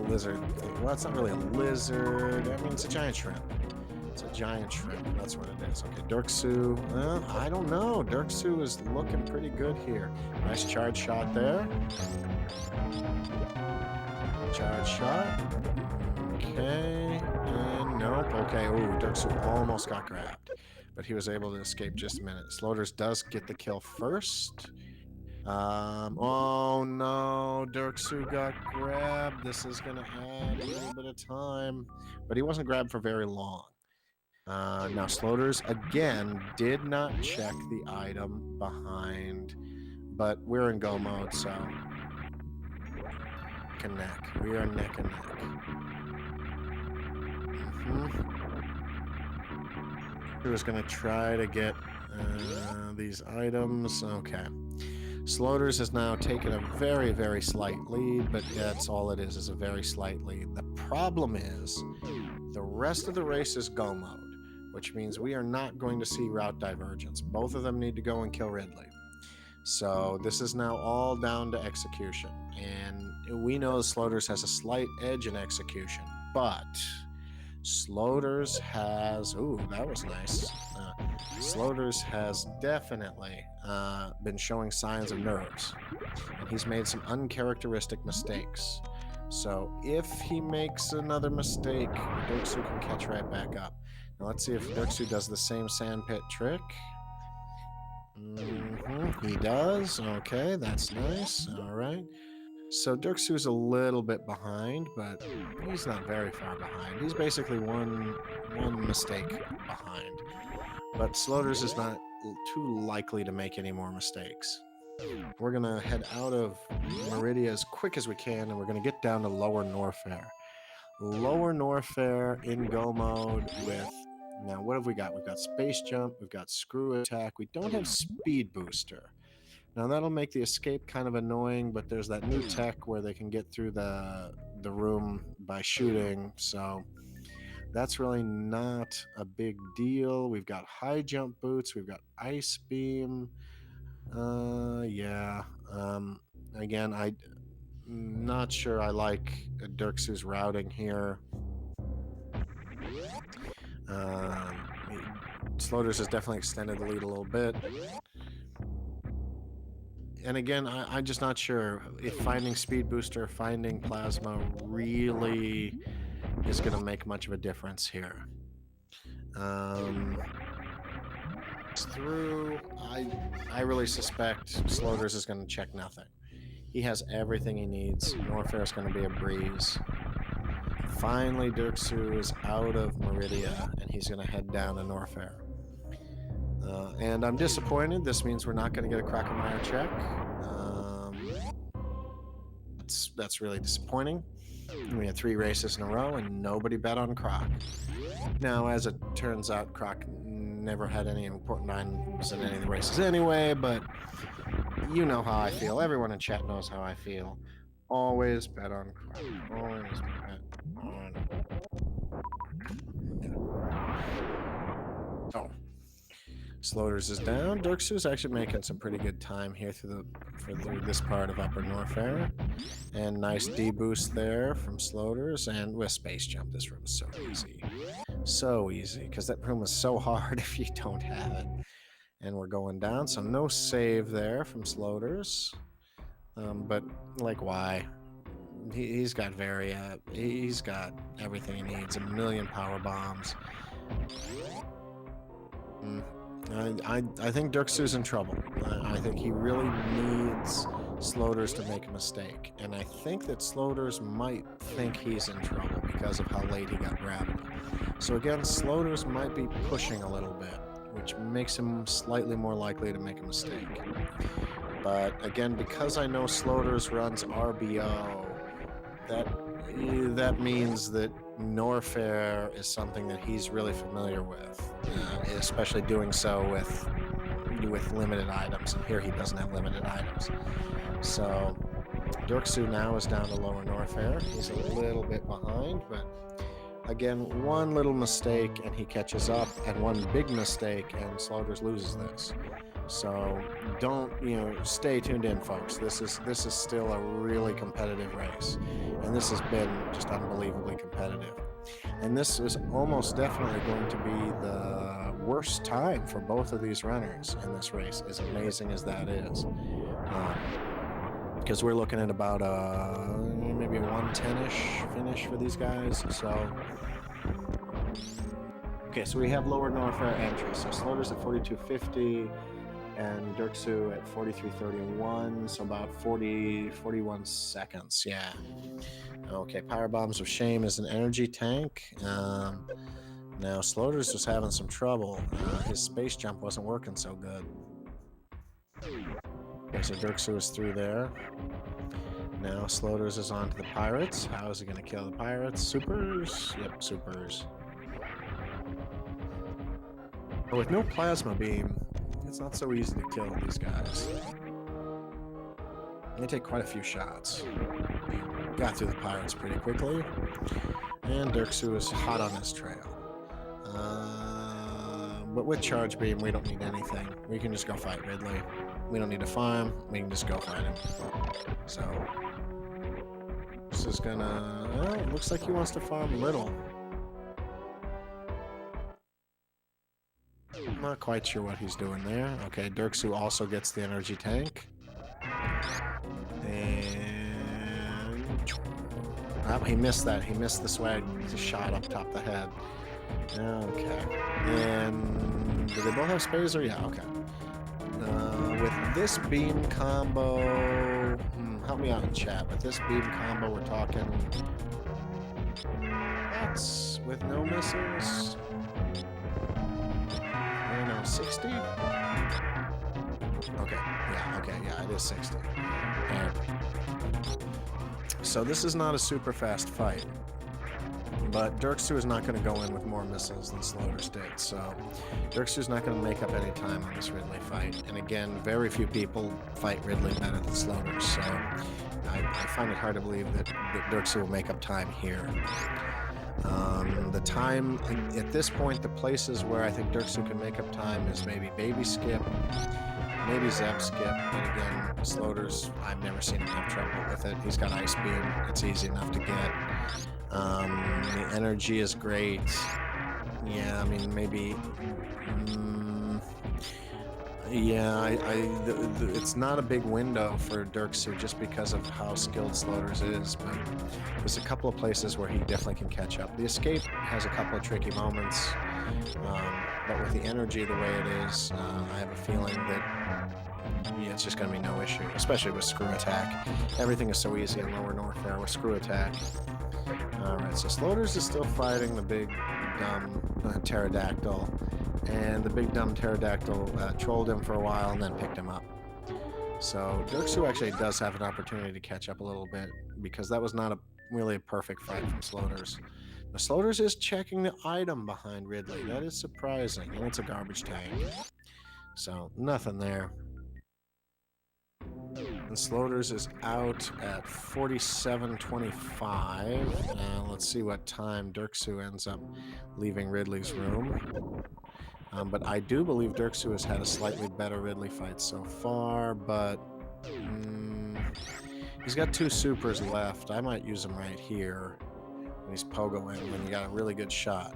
lizard. Well, it's not really a lizard. I mean, it's a giant shrimp. It's a giant shrimp. That's what it is. Okay, Derxu. Well, I don't know. Derxu is looking pretty good here. Nice charge shot there. Charge shot. Okay. And nope. Okay. Ooh, Derxu almost got grabbed, but he was able to escape just a minute. Sloaters does get the kill first. Oh no, Derxu got grabbed. This is gonna add a little bit of time, but he wasn't grabbed for very long. Now Sloaters again did not check the item behind, but we're in go mode, so neck and neck. We are neck and neck. He was gonna try to get these items. Okay. Sloaters has now taken a very, very slight lead, but that's all it is a very slight lead. The problem is the rest of the race is go mode, which means we are not going to see route divergence. Both of them need to go and kill Ridley. So this is now all down to execution. And we know Sloaters has a slight edge in execution, but Sloaters has, ooh, that was nice. Sloaters has definitely been showing signs of nerves, and he's made some uncharacteristic mistakes. So if he makes another mistake, Derxu can catch right back up. Now let's see if Derxu does the same sandpit trick. He does. Okay, that's nice. All right. So Derxu's a little bit behind, but he's not very far behind. He's basically one mistake behind. But Sloaters is not too likely to make any more mistakes. We're going to head out of Meridia as quick as we can, and we're going to get down to Lower Norfair. Lower Norfair in go mode with... Now, what have we got? We've got Space Jump, we've got Screw Attack, we don't have Speed Booster. Now, that'll make the escape kind of annoying, but there's that new tech where they can get through the room by shooting, so... That's really not a big deal. We've got high jump boots. We've got ice beam. Yeah. Again, I'm not sure I like Derxu's routing here. Sloaters has definitely extended the lead a little bit. And again, I'm just not sure if finding Speed Booster, finding Plasma really is going to make much of a difference here. Through, I really suspect Sloaters is going to check nothing. He has everything he needs. Norfair is going to be a breeze. Finally, Derxu is out of Meridia, and he's going to head down to Norfair. And I'm disappointed. This means we're not going to get a Crocomire check. That's really disappointing. We had 3 races in a row, and nobody bet on Croc. Now, as it turns out, Croc never had any important items in any of the races anyway, but you know how I feel. Everyone in chat knows how I feel. Always bet on Croc. Always bet on Croc. Oh. Sloaters is down. Derxu's actually making some pretty good time here through this part of Upper Norfair. And nice D-boost there from Sloaters. And with Space Jump, this room is so easy. So easy, because that room is so hard if you don't have it. And we're going down, so no save there from Sloaters. But, like, why? He's got he's got everything he needs. 1 million power bombs. I think Derxu's in trouble. I think he really needs Sloaters to make a mistake. And I think that Sloaters might think he's in trouble because of how late he got grabbed. So again, Sloaters might be pushing a little bit, which makes him slightly more likely to make a mistake. But again, because I know Sloaters runs RBO, that means that Norfair is something that he's really familiar with, especially doing so with limited items. And here he doesn't have limited items. So Derxu now is down to lower Norfair. He's a little bit behind, but again, one little mistake and he catches up, and one big mistake and Sloaters loses this. So don't, stay tuned in, folks. This is still a really competitive race, and this has been just unbelievably competitive. And this is almost definitely going to be the worst time for both of these runners in this race, as amazing as that is. Because we're looking at about maybe a 110-ish finish for these guys. So okay, so we have lower Norfair entry. So Sloaters at 42.50 and Derxu at 43.31, so about 41 seconds. Yeah. Okay, Power Bombs of Shame is an energy tank. Now Sloaters was having some trouble. His space jump wasn't working so good. Okay, so Derxu is through there. Now Sloaters is on to the Pirates. How is he going to kill the Pirates? Supers? Yep, supers. But with no Plasma Beam, it's not so easy to kill these guys. They take quite a few shots. Got through the Pirates pretty quickly. And Derxu is hot on his trail. But with Charge Beam, we don't need anything. We can just go fight Ridley. We don't need to farm. We can just go fight him. So this is gonna... Well, it looks like he wants to farm Little. I'm not quite sure what he's doing there. Okay, Derxu also gets the energy tank. And... Oh, he missed that. He missed the swag. He shot up top of the head. Okay. And... Do they both have Spazer? Yeah, okay. With this beam combo... help me out in chat. With this beam combo, we're talking... That's with no missiles... 60? Okay, yeah, it is 60. And so this is not a super fast fight, but Derxu is not going to go in with more missiles than Sloaters did, so Derxu is not going to make up any time on this Ridley fight. And again, very few people fight Ridley better than Sloaters, so I find it hard to believe that Derxu will make up time here. The time, at this point, the places where I think Derxu can make up time is maybe Baby Skip, maybe Zeb Skip, but again, Sloaters, I've never seen him have trouble with it. He's got Ice Beam, it's easy enough to get. The energy is great. Yeah, I mean, maybe... yeah, it's not a big window for Derxu just because of how skilled Sloaters is, but there's a couple of places where he definitely can catch up. The escape has a couple of tricky moments, but with the energy the way it is, I have a feeling that it's just going to be no issue, especially with Screw Attack. Everything is so easy in lower Norfair with Screw Attack. Alright, so Sloaters is still fighting the big, dumb pterodactyl. And the big dumb pterodactyl trolled him for a while and then picked him up. So Derxu actually does have an opportunity to catch up a little bit, because that was not really a perfect fight from Sloaters. Now Sloaters is checking the item behind Ridley. That is surprising, and it's a garbage tank. So nothing there. And Sloaters is out at 47.25. Let's see what time Derxu ends up leaving Ridley's room. But I do believe Derxu has had a slightly better Ridley fight so far, but he's got 2 supers left. I might use him right here when he's pogoing, when you got a really good shot.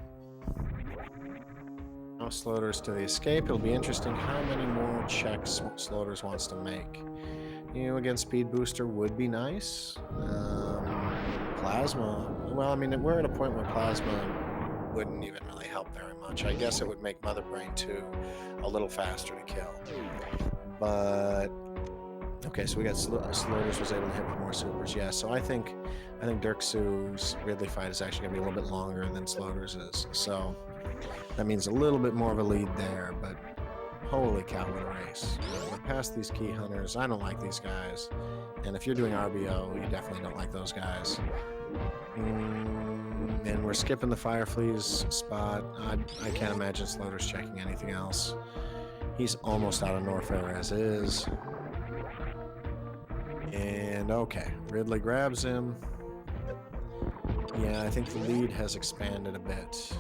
Now Sloaters to the escape. It'll be interesting how many more checks Sloaters wants to make. Again, Speed Booster would be nice. Plasma, well, I mean, we're at a point where Plasma wouldn't even really help very much. I guess it would make Mother Brain 2 a little faster to kill. But okay, so we got Sloaters was able to hit with more supers. Yeah, so I think Derxu's Ridley fight is actually going to be a little bit longer than Sloaters is. So that means a little bit more of a lead there. But Holy cow, what a race. We're past these key hunters. I don't like these guys. And if you're doing RBO, you definitely don't like those guys. And we're skipping the Firefleas spot. I can't imagine Sloaters checking anything else. He's almost out of Norfair as is. And okay, Ridley grabs him. Yeah, I think the lead has expanded a bit.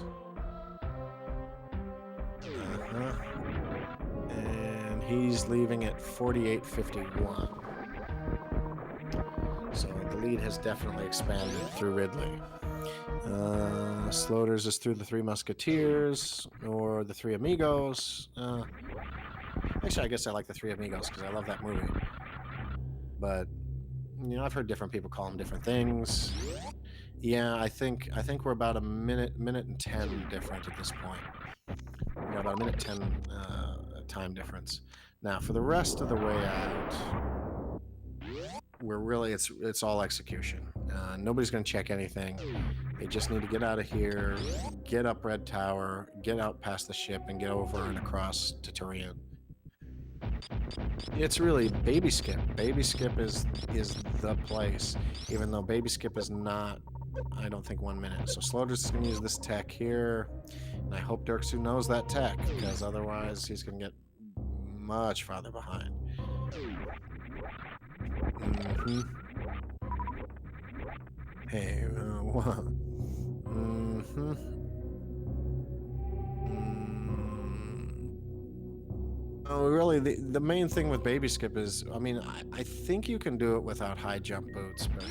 And he's leaving at 48.51. So the lead has definitely expanded through Ridley. Sloaters is through the Three Musketeers or the Three Amigos. Actually, I guess I like the Three Amigos because I love that movie. But you know, I've heard different people call them different things. Yeah, I think we're about a minute and 10 different at this point. We got about a minute 10 time difference. Now, for the rest of the way out, we're really it's all execution. Nobody's going to check anything. They just need to get out of here, get up Red Tower, get out past the ship, and get over and across to Turian. It's really Baby Skip. Baby Skip is the place, even though Baby Skip is not, I don't think, 1 minute. So Sloaters is going to use this tech here, and I hope Derxu knows that tech, because otherwise he's going to get much farther behind. Hey, what? Oh, really, the main thing with Baby Skip is, I mean, I think you can do it without high jump boots, but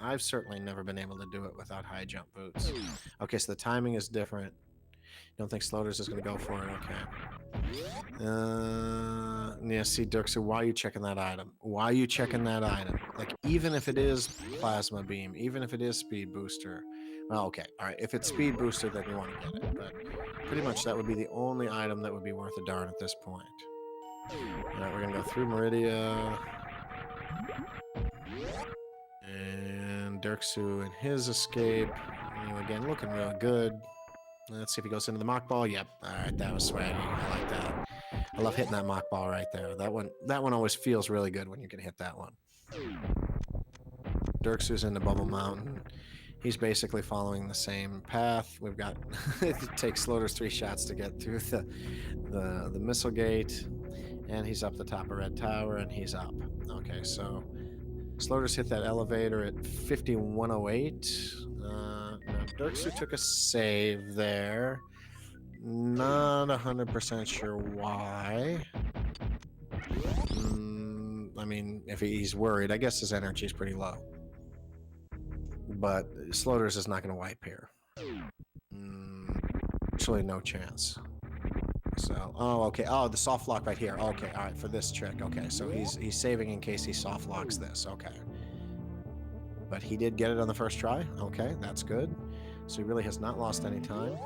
I've certainly never been able to do it without high jump boots. Okay, so the timing is different. Don't think Sloaters is going to go for it. Okay. Yeah, see, Derxu, why are you checking that item? Why are you checking that item? Like, even if it is Plasma Beam, even if it is Speed Booster. Well, okay, all right. If it's Speed Booster, then you want to get it. But pretty much that would be the only item that would be worth a darn at this point. All right, we're going to go through Meridia. And Derxu and his escape. You know, again, looking real good. Let's see if he goes into the mock ball. Yep. All right, that was swaggy. I like that. I love hitting that mock ball right there. That one always feels really good when you can hit that one. Derxu's in the Bubble Mountain. He's basically following the same path. We've got it takes Sloaters 3 shots to get through the missile gate, and he's up the top of Red Tower, and he's up. Okay, so Sloaters hit that elevator at 5108. Derxu took a save there. Not 100% sure why. I mean, if he's worried, I guess his energy is pretty low. But Sloaters is not going to wipe here. Actually, no chance. So, oh, okay. Oh, the soft lock right here. Okay, all right, for this trick. Okay, so he's saving in case he soft locks this. Okay. But he did get it on the first try. Okay, that's good. So he really has not lost any time.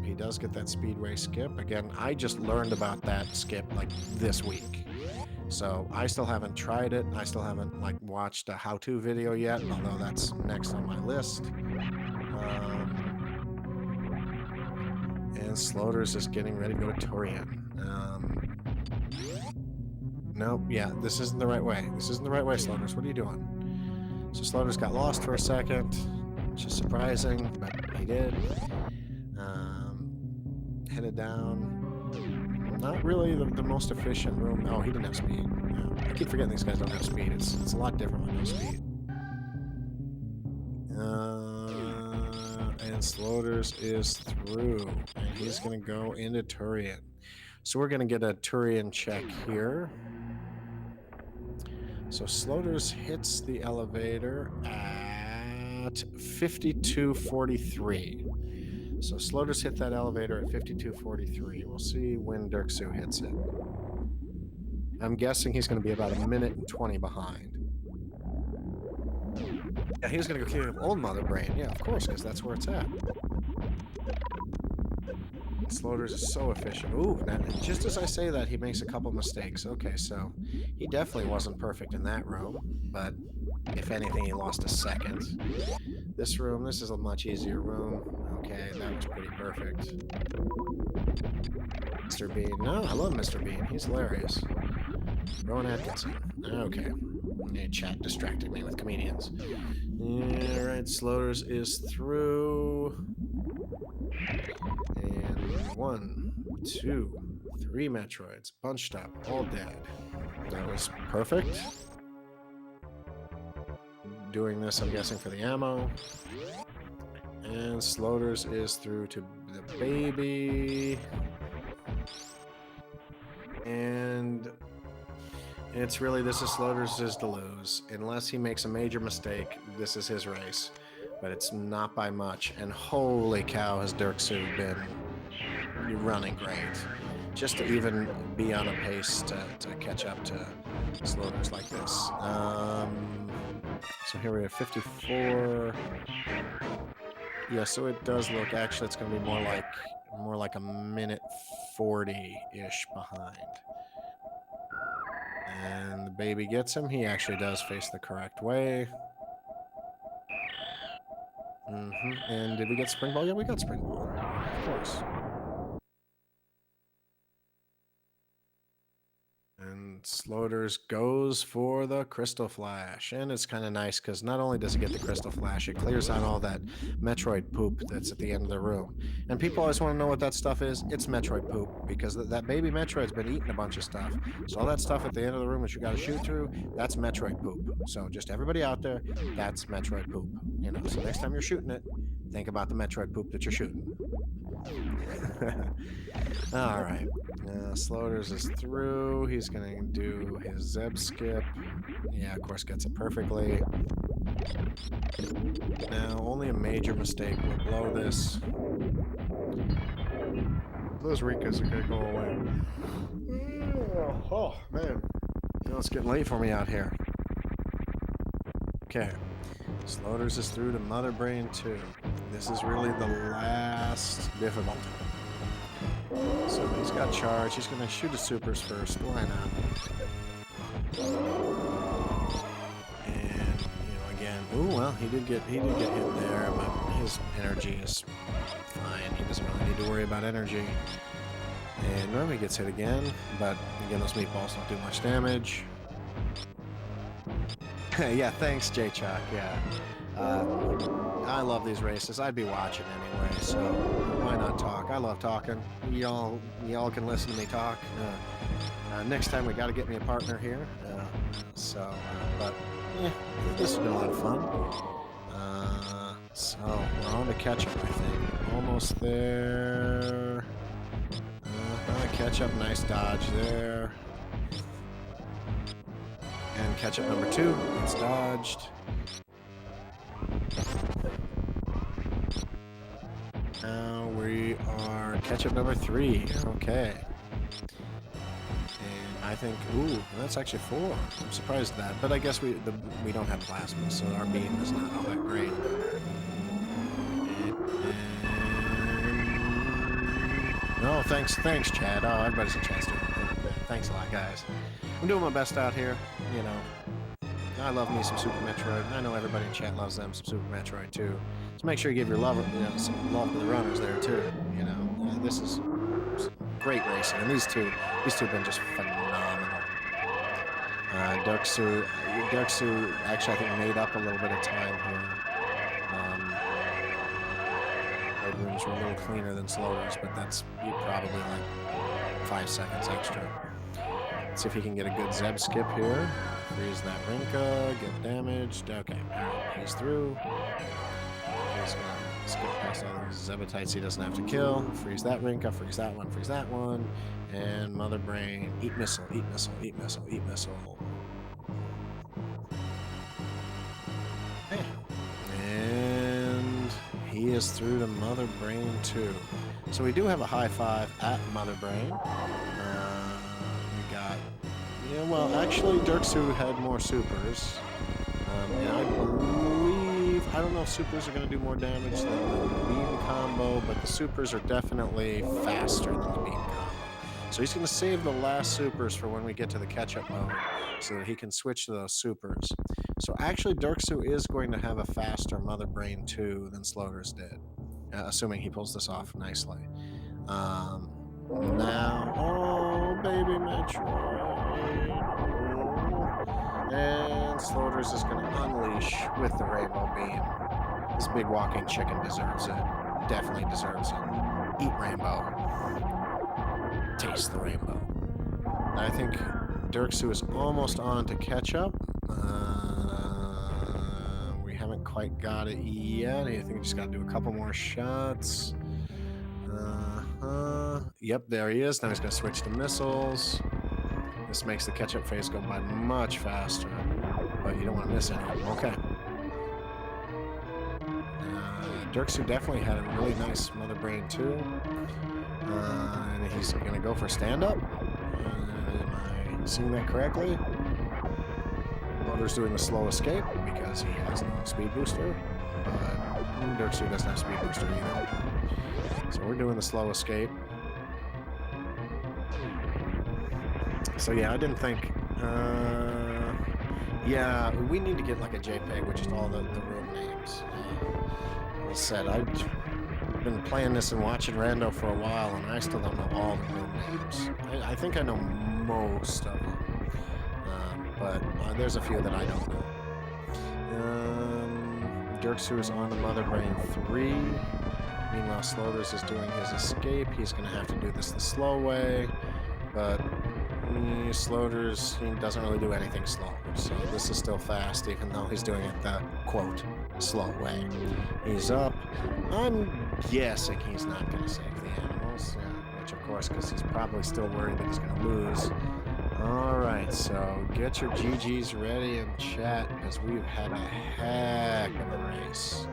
He does get that Speedway skip. Again, I just learned about that skip like this week. So I still haven't tried it. I still haven't like watched a how-to video yet, although that's next on my list. And Sloaters is getting ready to go to Turian. Nope, yeah, this isn't the right way. This isn't the right way, Sloaters. What are you doing? So Sloaters got lost for a second, which is surprising, but he did. Headed down. Not really the most efficient room. Oh, he didn't have speed. Yeah. I keep forgetting these guys don't have speed. It's a lot different with no speed. And Sloaters is through, and he's going to go into Turian. So we're going to get a Turian check here. So Sloaters hits the elevator at 52:43. So Sloaters hit that elevator at 52:43. We'll see when Derxu hits it. I'm guessing he's going to be about a minute and 20 behind. Yeah, he was going to go clean up Old Mother Brain. Yeah, of course, because that's where it's at. Sloaters is so efficient. Ooh, now, just as I say that, he makes a couple mistakes. Okay, so he definitely wasn't perfect in that row, but if anything, he lost a second. This room, this is a much easier room. Okay, that was pretty perfect. Mr. Bean. No, I love Mr. Bean. He's hilarious. Rowan Atkinson. Okay. Yeah, chat distracted me with comedians. Alright, Sloaters is through. And 1, 2, 3 Metroids. Bunched up. All dead. That was perfect. Doing this, I'm guessing, for the ammo. And Sloaters is through to the baby. And it's really, this is Sloaters' to lose. Unless he makes a major mistake, this is his race. But it's not by much. And holy cow, has Derxu been running great. Just to even be on a pace to catch up to Sloaters like this. So here we have 54. Yeah, so it does look, actually it's going to be more like a minute 40-ish behind. And the baby gets him. He actually does face the correct way. And did we get spring ball? Yeah, we got spring ball. Of course. And Sloaters goes for the Crystal Flash. And it's kind of nice because not only does it get the Crystal Flash, it clears out all that Metroid poop that's at the end of the room. And people always want to know what that stuff is. It's Metroid poop because that baby Metroid's been eating a bunch of stuff. So all that stuff at the end of the room that you got to shoot through, that's Metroid poop. So just everybody out there, that's Metroid poop. You know, so next time you're shooting it, think about the Metroid poop that you're shooting. All right. Sloaters is through. He's going to do his Zeb skip. Yeah, of course, gets it perfectly. Now, only a major mistake will blow this. Those Rikas are going to go away. Oh, man. You know, it's getting late for me out here. Okay. Sloaters is through to Mother Brain 2. This is really the last difficulty. So he's got charge. He's going to shoot his supers first. Why not? And again. Ooh, well, he did get hit there, but his energy is fine. He doesn't really need to worry about energy. And normally gets hit again, but again, those meatballs don't do much damage. Yeah, thanks, J-Chuck. Yeah. I love these races. I'd be watching anyway, so why not talk? I love talking. Y'all can listen to me talk. Next time we got to get me a partner here. But yeah, this has been a lot of fun. So we're on to ketchup, I think. Almost there. Ketchup, nice dodge there. And ketchup number 2, it's dodged. Now we are ketchup number 3. Okay. And I think, ooh, that's actually 4. I'm surprised at that. But I guess we don't have plasma, so our beam is not all that great. No, thanks, Chad. Oh, everybody's in chat's doing it. Thanks a lot, guys. I'm doing my best out here, you know. I love me some Super Metroid, and I know everybody in chat loves them some Super Metroid too. So make sure you give your love, some love to the runners there too. You know, this is great racing, and these two have been just phenomenal. Derxu actually I think made up a little bit of time here. Red rooms were a little cleaner than Sloaters, but that's probably like 5 seconds extra. Let's see if he can get a good Zeb skip here. Freeze that Rinka, get damaged. Okay, alright, he's through. He's gonna skip past all those Zebatites he doesn't have to kill. Freeze that Rinka, freeze that one. And Mother Brain, eat missile, eat missile, eat missile, eat missile. Okay. And he is through to Mother Brain 2. So we do have a high 5 at Mother Brain. Yeah, well, actually, Derxu had more supers, and I don't know if supers are going to do more damage than the beam combo, but the supers are definitely faster than the beam combo. So he's going to save the last supers for when we get to the catch-up mode so that he can switch to those supers. So actually, Derxu is going to have a faster Mother Brain 2 than Sloaters did, assuming he pulls this off nicely. Now, oh, baby Metroid. And Sloaters is going to unleash with the Rainbow Beam. This big walking chicken deserves it. Definitely deserves it. Eat rainbow. Taste the rainbow. I think Derxu is almost on to catch up. We haven't quite got it yet. I think we just got to do a couple more shots. Yep, there he is. Now he's going to switch to missiles. This makes the catch-up phase go by much faster, but you don't want to miss any. Okay. Derxu definitely had a really nice Mother Brain 2. And he's going to go for stand-up. Am I seeing that correctly? Sloaters doing the slow escape because he has no speed booster. But Derxu doesn't have speed booster either. So we're doing the slow escape. So yeah, I didn't think... yeah, we need to get like a JPEG with just all the room names. As I said, I've been playing this and watching Rando for a while, and I still don't know all the room names. I think I know most of them, but there's a few that I don't know. Derxu is on the Mother Brain 3. Meanwhile, Sloaters is doing his escape. He's going to have to do this the slow way, but Sloaters, he doesn't really do anything slow. So this is still fast, even though he's doing it the, quote, slow way. He's up. I'm guessing he's not going to save the animals, which, of course, because he's probably still worried that he's going to lose. All right, so get your GGs ready in chat, because we've had a heck of a race.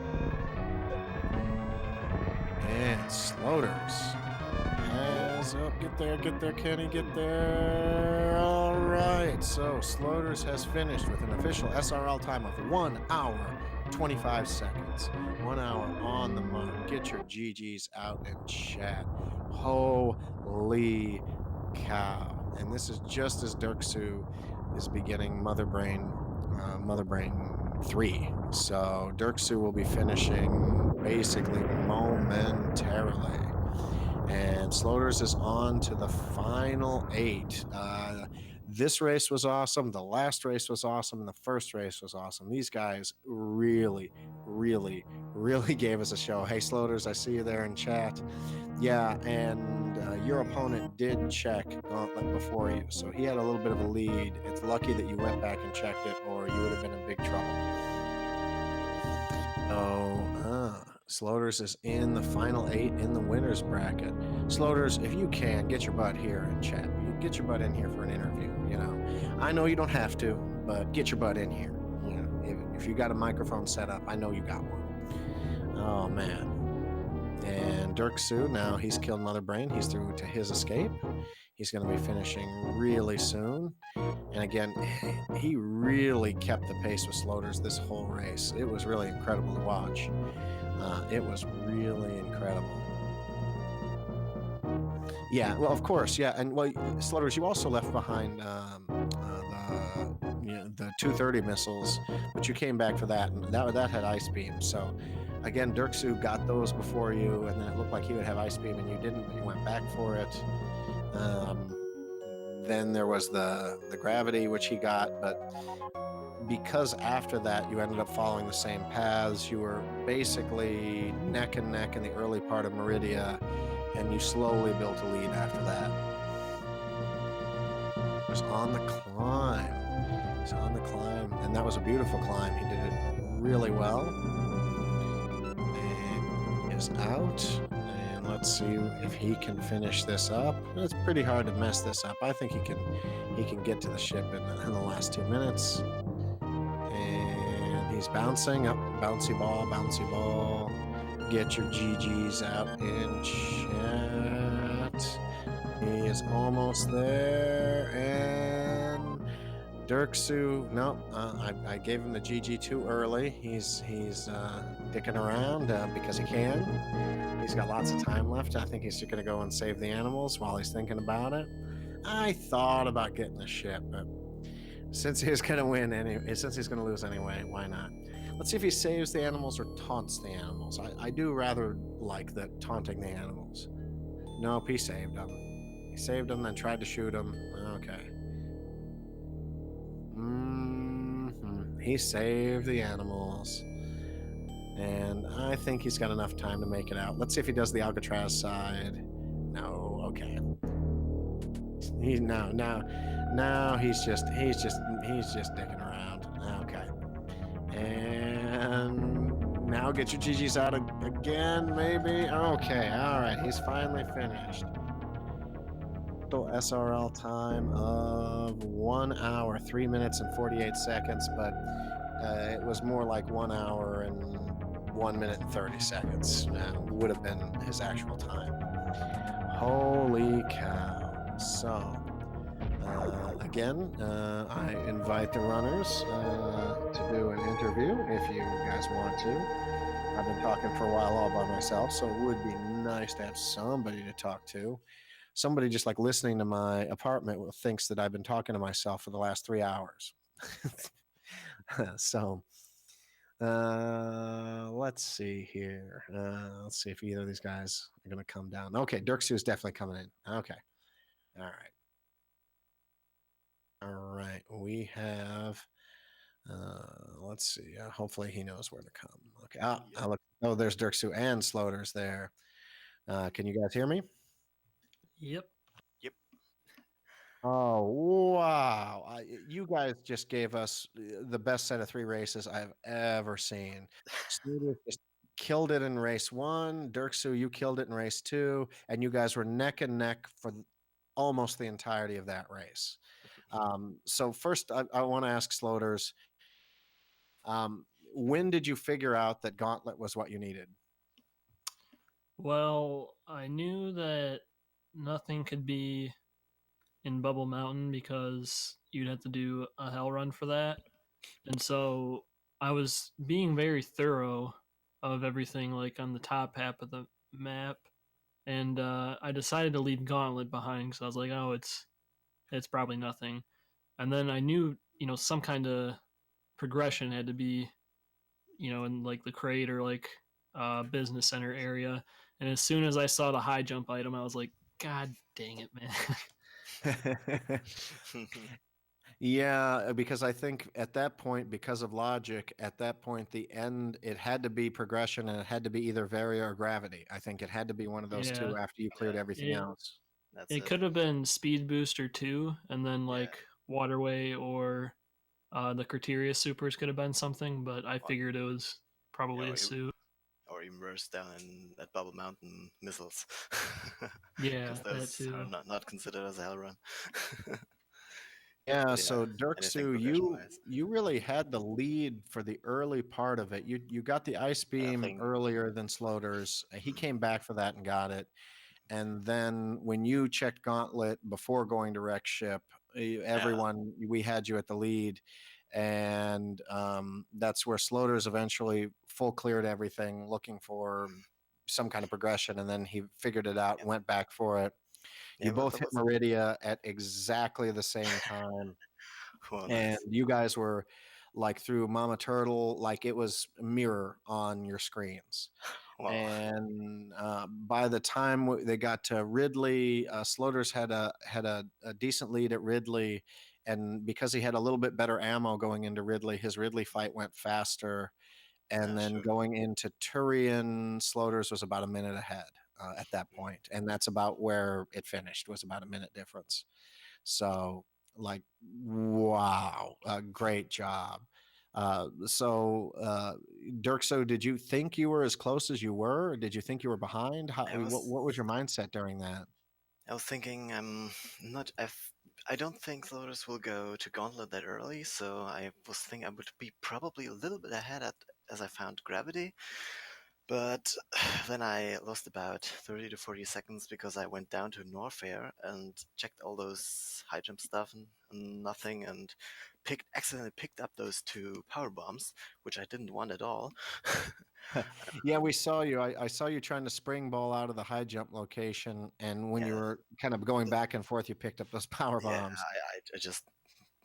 And Sloaters has... Oh, get there, Kenny, get there. All right, so Sloaters has finished with an official SRL time of 1 hour, 25 seconds. 1 hour on the mark. Get your GGs out in chat. Holy cow. And this is just as Derxu is beginning Mother Brain 3. So Derxu will be finishing basically momentarily. And Sloaters is on to the final 8. This race was awesome. The last race was awesome. And the first race was awesome. These guys really, really, really gave us a show. Hey, Sloaters, I see you there in chat. Yeah, and your opponent did check Gauntlet before you, so he had a little bit of a lead. It's lucky that you went back and checked it, or you would have been in big trouble. Sloaters is in the final 8 in the winner's bracket. Sloaters, if you can, get your butt here and chat. Get your butt in here for an interview, you know. I know you don't have to, but get your butt in here. You know, if you got a microphone set up, I know you got one. Oh, man. And Derxu, now he's killed Mother Brain. He's through to his escape. He's going to be finishing really soon. And again, he really kept the pace with Sloaters this whole race. It was really incredible to watch. It was really incredible. Yeah, well, of course, yeah. And, well, Sloaters, you also left behind the 230 missiles, but you came back for that, and that had Ice Beam. So, again, Derxu got those before you, and then it looked like he would have Ice Beam, and you didn't, but you went back for it. Then there was the Gravity, which he got, but because after that you ended up following the same paths, you were basically neck and neck in the early part of Meridia, and you slowly built a lead after that. He was on the climb. He's on the climb, and that was a beautiful climb. He did it really well. And is out. And let's see if he can finish this up. It's pretty hard to mess this up. I think he can get to the ship in the last 2 minutes. And he's bouncing up. Bouncy ball, bouncy ball. Get your GGs out in chat. He is almost there, and Derxu, no, I gave him the GG too early. He's dicking around because he can. He's got lots of time left. I think he's going to go and save the animals while he's thinking about it. I thought about getting the ship, but since he's going to win anyway, since he's going to lose anyway, why not? Let's see if he saves the animals or taunts the animals. I do rather like the taunting the animals. Nope, he saved them. He saved them, then tried to shoot them. Okay. He saved the animals. And I think he's got enough time to make it out. Let's see if he does the Alcatraz side. No, okay. He's just dicking around. Okay. And now get your GGs out again, maybe. Okay, all right. He's finally finished. Total SRL time of 1 hour, 3 minutes and 48 seconds, but it was more like 1 hour and 1 minute and 30 seconds. Would have been his actual time. Holy cow. So, again, I invite the runners to do an interview if you guys want to. I've been talking for a while all by myself, so it would be nice to have somebody to talk to. Somebody just like listening to my apartment thinks that I've been talking to myself for the last 3 hours. So, let's see here. Let's see if either of these guys are going to come down. Okay, Derxu is definitely coming in. Okay. All right. All right. We have, let's see. Hopefully he knows where to come. Okay. I look. Oh, there's Derxu and Sloaters there. Can you guys hear me? Yep. Yep. Oh, wow. You guys just gave us the best set of 3 races I've ever seen. Sloaters just killed it in race 1. Derxu, you killed it in race 2. And you guys were neck and neck for almost the entirety of that race. So first, I want to ask Sloaters, when did you figure out that Gauntlet was what you needed? Well, I knew that nothing could be in Bubble Mountain because you'd have to do a hell run for that. And so I was being very thorough of everything, like on the top half of the map. And I decided to leave Gauntlet behind because I was like, oh, it's probably nothing. And then I knew, some kind of progression had to be, in like the crate or like business center area. And as soon as I saw the high jump item, I was like, God dang it, man. Yeah, because I think at that point, because of logic, at that point, the end, it had to be progression and it had to be either Varia or Gravity. I think it had to be one of those Yeah. two after you cleared Yeah, everything It else. that's it it. could have been Speed Booster 2 and then Yeah. like Waterway or the Criteria Supers could have been something, but I Or, figured it was yeah, probably a suit. or immersed down in at Bubble Mountain missiles, Yeah, because that those are too. not considered as a hell run. Yeah, But yeah, so anything Derxu, progression you wise, you really had the lead for the early part of it. You got the ice I beam think. earlier than Sloaters. He Mm, came back for that and got it. And then when you checked Gauntlet before going to Wreck Ship, yeah. everyone we had you at the lead, and that's where Sloaters eventually full cleared everything, looking for Mm, some kind of progression, and then he figured it out, yeah. went back for it. Yeah. You Well, both that hit was Meridia at exactly the same time, well, and nice. you guys were like through Mama Turtle, like it was a mirror on your screens. Well, And by the time they got to Ridley, Sloaters had a decent lead at Ridley, and because he had a little bit better ammo going into Ridley, his Ridley fight went faster. And yeah, then sure. going into Turian, Sloaters was about a minute ahead at that point, and that's about where it finished. Was about a minute difference. So, like, wow, great job. Dirk, so did you think you were as close as you were? Or did you think you were behind? I What was was your mindset during that? I was thinking not I don't think Lotus will go to Gauntlet that early, so I was thinking I would be probably a little bit ahead as I found Gravity. But then I lost about 30 to 40 seconds because I went down to Norfair and checked all those high jump stuff and nothing, and accidentally picked up those 2 power bombs, which I didn't want at all. Yeah, we saw you. I saw you trying to spring ball out of the high jump location, and when you Yeah, were kind of going back and forth, you picked up those power yeah, bombs. I just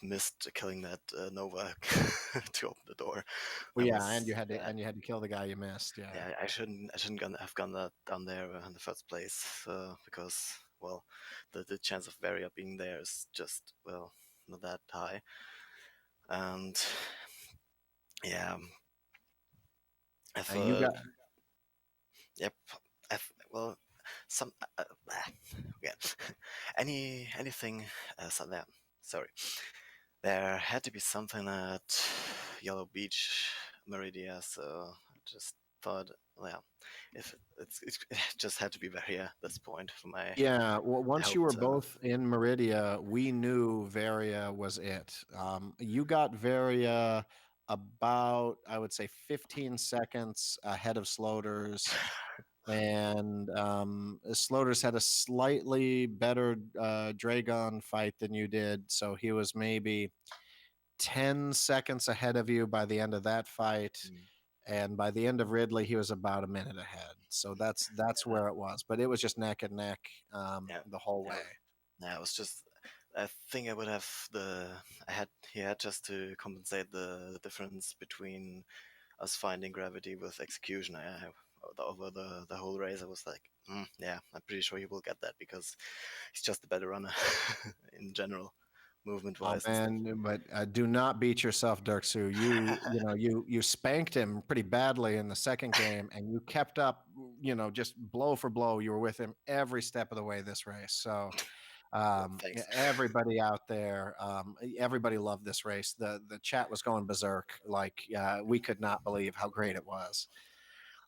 missed killing that Nova to open the door. Well, That yeah, was yeah, and you had to kill the guy you missed. Yeah. yeah. I shouldn't have gone that down there in the first place because well, the chance of Varia being there is just well not that high, and yeah, I've You got yep, well some yeah anything so that sorry. There had to be something at Yellow Beach, Meridia, so I just thought, well, if it just had to be Varia at this point for my. Yeah, well, I once you were hoped. both in Meridia, we knew Varia was it. You got Varia about, I would say, 15 seconds ahead of Sloaters, and Sloaters had a slightly better Dragon fight than you did, so he was maybe 10 seconds ahead of you by the end of that fight. Mm, And by the end of Ridley, he was about a minute ahead. So that's yeah, where it was. But it was just neck and neck yeah, the whole yeah, way. yeah. It was just. I think I would have the. He had just to compensate the difference between us finding gravity with execution. Over the whole race, I was like, yeah, I'm pretty sure he will get that because he's just a better runner in general, movement Oh wise and stuff. man, but do not beat yourself, Derxu. You spanked him pretty badly in the second game, and you kept up. Just blow for blow. You were with him every step of the way this race. So Well, thanks. everybody out there, everybody loved this race. The chat was going berserk. Like we could not believe how great it was.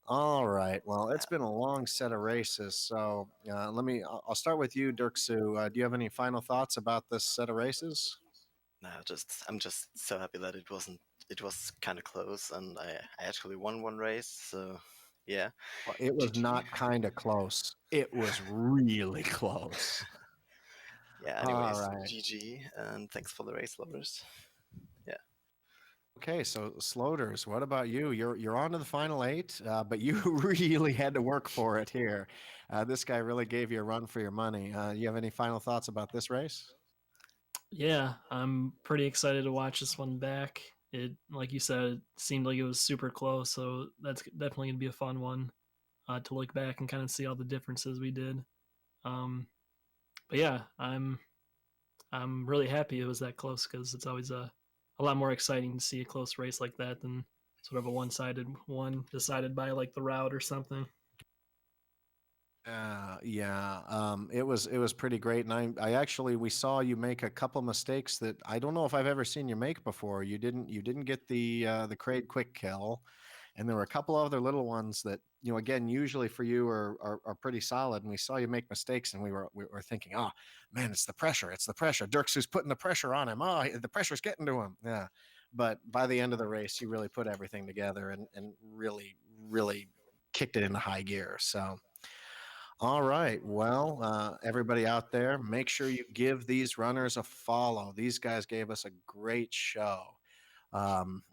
All right. Well, it's been a long set of races. So I'll start with you, Derxu. Do you have any final thoughts about this set of races? No, I'm just so happy that it wasn't. It was kind of close, and I actually won one race. So yeah, Well, it was GG. not kind of close. It was really close. Yeah. All Anyways, right. GG, and thanks for the race, lovers. Yeah. Okay, so Sloaters, what about you? You're on to the final eight, but you really had to work for it here. This guy really gave you a run for your money. You have any final thoughts about this race? Yeah, I'm pretty excited to watch this one back. It, like you said, it seemed like it was super close, so that's definitely gonna be a fun one to look back and kind of see all the differences we did. Um, but yeah, I'm really happy it was that close because it's always a lot more exciting to see a close race like that than sort of a one-sided one decided by like the route or something. Yeah. It was pretty great, and I actually we saw you make a couple mistakes that I don't know if I've ever seen you make before. You didn't get the Kraid quick kill, and there were a couple other little ones that again usually for you are pretty solid. And we saw you make mistakes, and we were thinking, oh man, it's the pressure, it's the pressure. Dirksu's putting the pressure on him. Oh, the pressure's getting to him. Yeah, but by the end of the race, you really put everything together and really kicked it into high gear. So. All right. Well, everybody out there, make sure you give these runners a follow. These guys gave us a great show.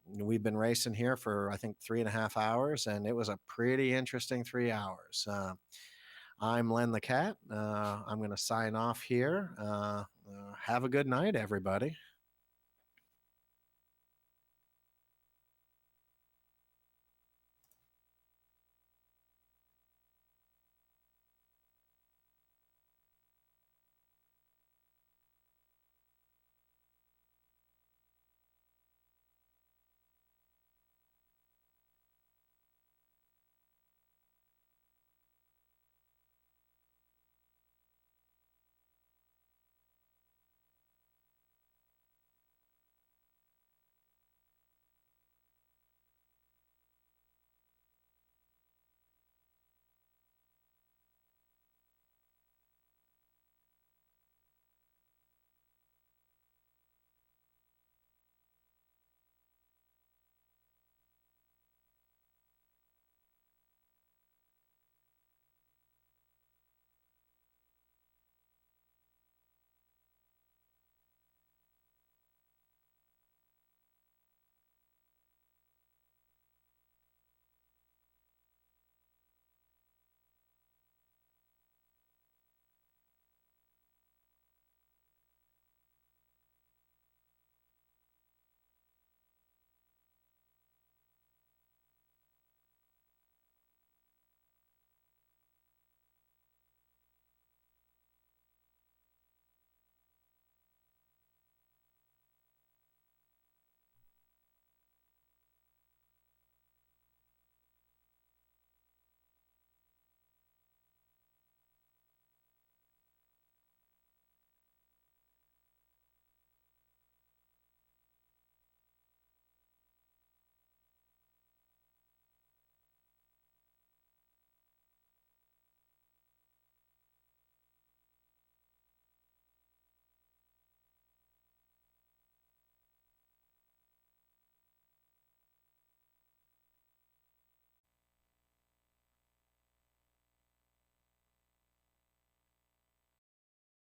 We've been racing here for, I think, 3.5 hours, and it was a pretty interesting 3 hours. I'm Len the Cat. I'm going to sign off here. Have a good night, everybody.